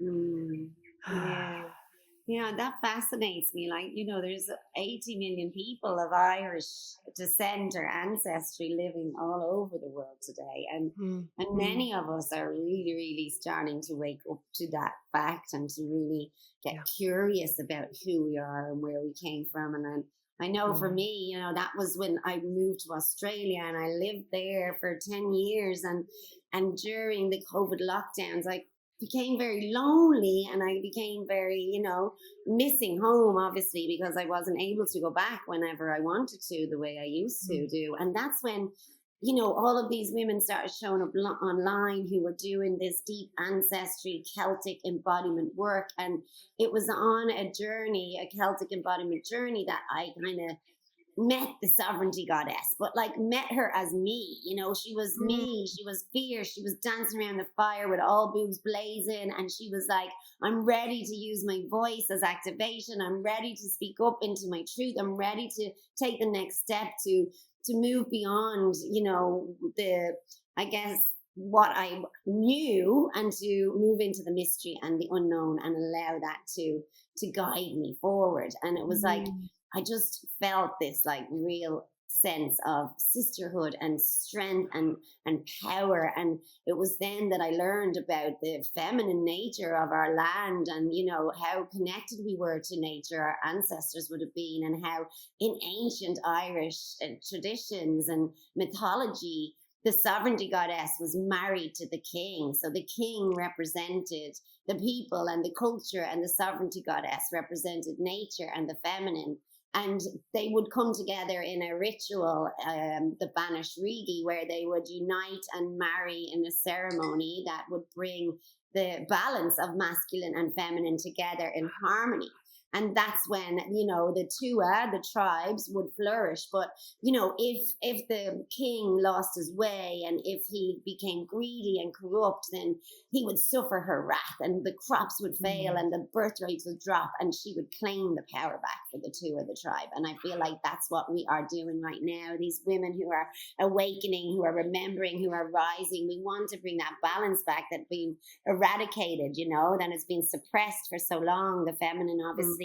Mm, yeah. Yeah, that fascinates me. Like, there's 80 million people of Irish descent or ancestry living all over the world today. And Mm. many of us are really, really starting to wake up to that fact and to really get Yeah. curious about who we are and where we came from. And I know for Mm. me, that was when I moved to Australia and I lived there for 10 years. And during the COVID lockdowns, I became very lonely and I became very, missing home, obviously, because I wasn't able to go back whenever I wanted to the way I used to Mm. do. And that's when, all of these women started showing up online who were doing this deep ancestry, Celtic embodiment work. And it was on a journey, a Celtic embodiment journey, that I kind of met the sovereignty goddess, but like met her as me. She was Mm. me. She was fierce. She was dancing around the fire with all boobs blazing. And she was like, I'm ready to use my voice as activation. I'm ready to speak up into my truth. I'm ready to take the next step to move beyond, I guess, what I knew, and to move into the mystery and the unknown and allow that to guide me forward. And it was like, Mm. I just felt this like real sense of sisterhood and strength and power. And it was then that I learned about the feminine nature of our land, and how connected we were to nature, our ancestors would have been, and how in ancient Irish traditions and mythology, the sovereignty goddess was married to the king. So the king represented the people and the culture, and the sovereignty goddess represented nature and the feminine. And they would come together in a ritual, the Banish Rigi, where they would unite and marry in a ceremony that would bring the balance of masculine and feminine together in harmony. And that's when, the Tua, the tribes, would flourish. But, if the king lost his way and if he became greedy and corrupt, then he would suffer her wrath, and the crops would fail Mm. and the birth rates would drop, and she would claim the power back for the Tua, the tribe. And I feel like that's what we are doing right now. These women who are awakening, who are remembering, who are rising, we want to bring that balance back that's been eradicated, that has been suppressed for so long. The feminine, Mm. obviously,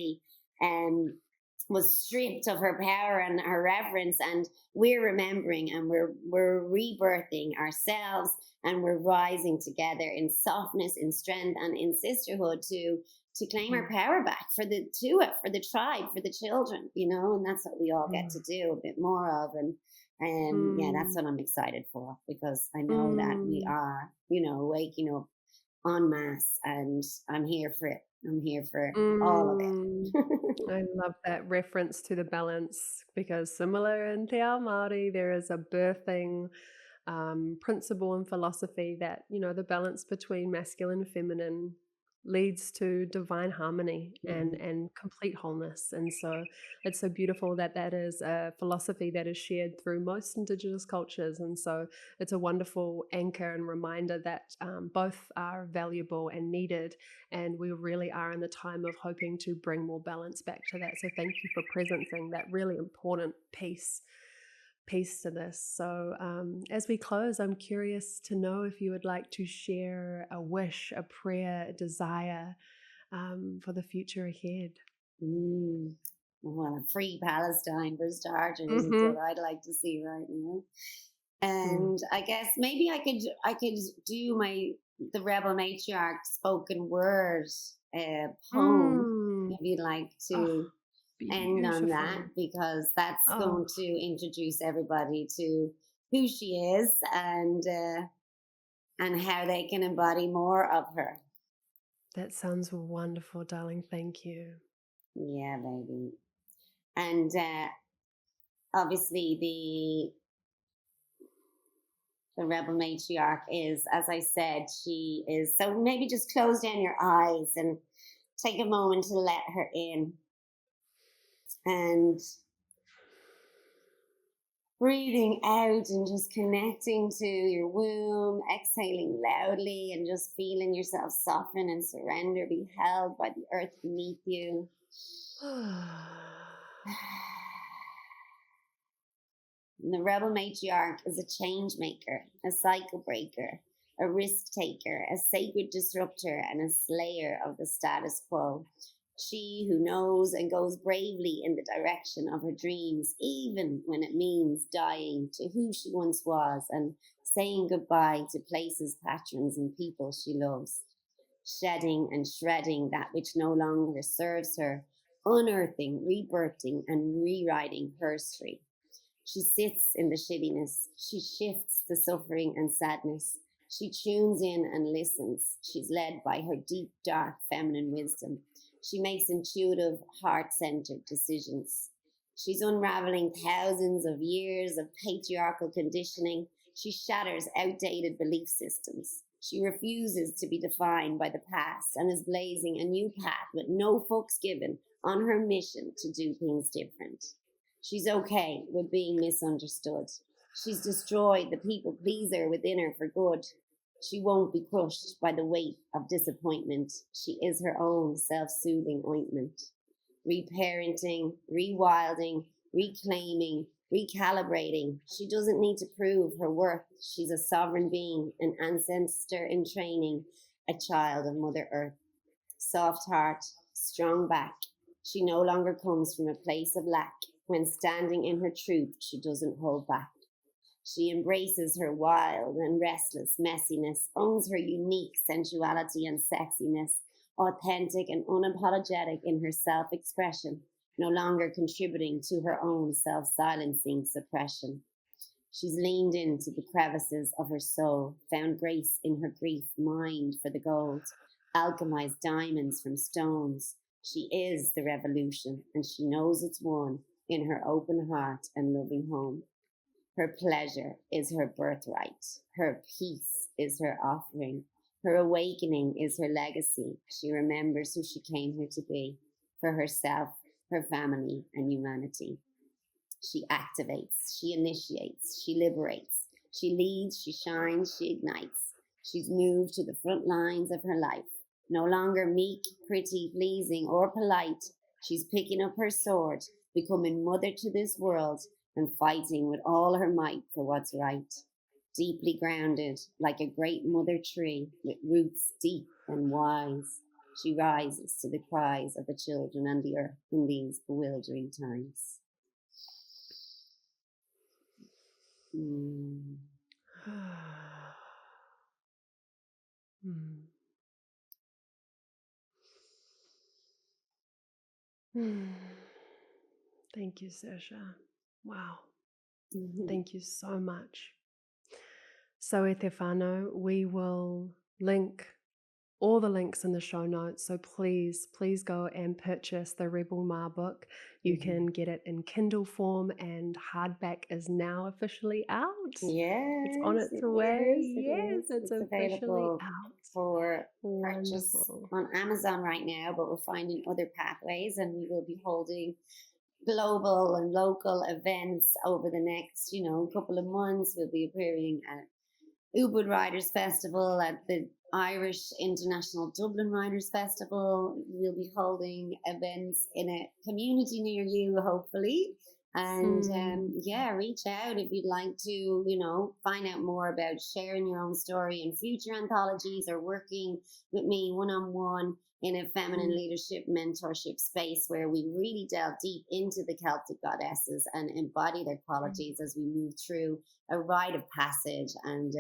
was stripped of her power and her reverence. And we're remembering, and we're rebirthing ourselves, and we're rising together in softness, in strength, and in sisterhood to claim our Mm. power back for the Tua, for the tribe, for the children, and that's what we all get Mm. to do a bit more of. And yeah, that's Mm. what I'm excited for, because I know that we Mm. are, waking up en masse, and I'm here for it. I'm here for all of Mm. it. I love that reference to the balance, because similar in Te Ao Māori, there is a birthing principle and philosophy that, the balance between masculine and feminine leads to divine harmony Mhm. and complete wholeness. And so it's so beautiful that that is a philosophy that is shared through most Indigenous cultures. And so it's a wonderful anchor and reminder that both are valuable and needed. And we really are in the time of hoping to bring more balance back to that. So thank you for presencing that really important piece to this. So, as we close, I'm curious to know if you would like to share a wish, a prayer, a desire for the future ahead. Mm. Well, a free Palestine for starters is Mm-hmm. what I'd like to see right now. Mm. And I guess maybe I could do the Rebel Matriarch spoken word poem, Mm. if you'd like Oh, to end on that, beautiful. because that's Oh, going to introduce everybody to who she is, and how they can embody more of her. That sounds wonderful, darling. Thank you. Yeah, baby. And obviously, the rebel matriarch is, as I said, she is. So maybe just close down your eyes and take a moment to let her in. And breathing out and just connecting to your womb, exhaling loudly and just feeling yourself soften and surrender, be held by the earth beneath you. And the rebel matriarch is a change maker, a cycle breaker, a risk taker, a sacred disruptor, and a slayer of the status quo. She who knows and goes bravely in the direction of her dreams, even when it means dying to who she once was and saying goodbye to places, patrons, and people she loves. Shedding and shredding that which no longer serves her, unearthing, rebirthing, and rewriting her story. She sits in the shittiness. She shifts the suffering and sadness. She tunes in and listens. She's led by her deep, dark feminine wisdom. She makes intuitive, heart centered decisions. She's unraveling thousands of years of patriarchal conditioning. She shatters outdated belief systems. She refuses to be defined by the past and is blazing a new path with no fucks given on her mission to do things different. She's okay with being misunderstood. She's destroyed the people pleaser within her for good. She won't be crushed by the weight of disappointment. She is her own self soothing ointment. Reparenting, rewilding, reclaiming, recalibrating. She doesn't need to prove her worth. She's a sovereign being, an ancestor in training, a child of Mother Earth. Soft heart, strong back. She no longer comes from a place of lack. When standing in her truth, she doesn't hold back. She embraces her wild and restless messiness, owns her unique sensuality and sexiness, authentic and unapologetic in her self expression, no longer contributing to her own self silencing suppression. She's leaned into the crevices of her soul, found grace in her grief, mined for the gold, alchemized diamonds from stones. She is the revolution, and she knows it's won in her open heart and loving home. Her pleasure is her birthright. Her peace is her offering. Her awakening is her legacy. She remembers who she came here to be for herself, her family, and humanity. She activates, she initiates, she liberates, she leads, she shines, she ignites. She's moved to the front lines of her life. No longer meek, pretty, pleasing, or polite. She's picking up her sword, becoming mother to this world, and fighting with all her might for what's right. Deeply grounded, like a great mother tree with roots deep and wise, she rises to the cries of the children and the earth in these bewildering times. Mm. Thank you, Saoirse. Wow. Mhm. Thank you so much. So, Stefano, we will link all the links in the show notes. So please go and purchase the Rebel Ma book. You can get it in Kindle form, and hardback is now officially out. It's on Yes, its way. it Yes, is. it's It's officially available out. for purchase Wonderful. on Amazon right now, but we're finding other pathways, and we will be holding global and local events over the next, couple of months. We'll be appearing at Ubud Riders Festival, at the Irish International Dublin Riders Festival. We'll be holding events in a community near you, hopefully. And reach out if you'd like to, find out more about sharing your own story in future anthologies or working with me one on one in a feminine leadership mentorship space where we really delve deep into the Celtic goddesses and embody their qualities as we move through a rite of passage and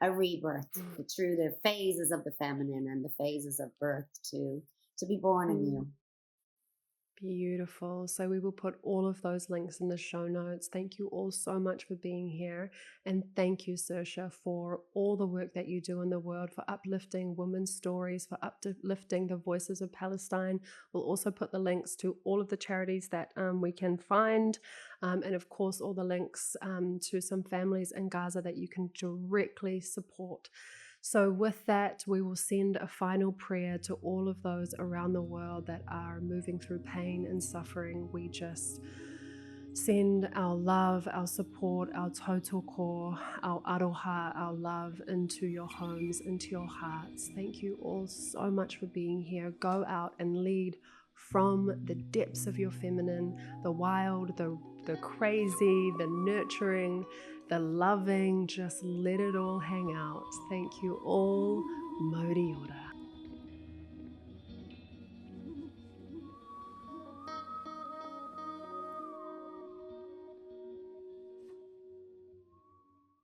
a rebirth through the phases of the feminine and the phases of birth to be born anew. Beautiful. So we will put all of those links in the show notes. Thank you all so much for being here. And thank you, Saoirse, for all the work that you do in the world, for uplifting women's stories, for uplifting the voices of Palestine. We'll also put the links to all of the charities that we can find. And of course, all the links to some families in Gaza that you can directly support. So, with that, we will send a final prayer to all of those around the world that are moving through pain and suffering. We just send our love, our support, our total core, our aroha, our love into your homes, into your hearts. Thank you all so much for being here. Go out and lead from the depths of your feminine, the wild, the crazy, the nurturing, the loving. Just let it all hang out. Thank you all. Modi ora.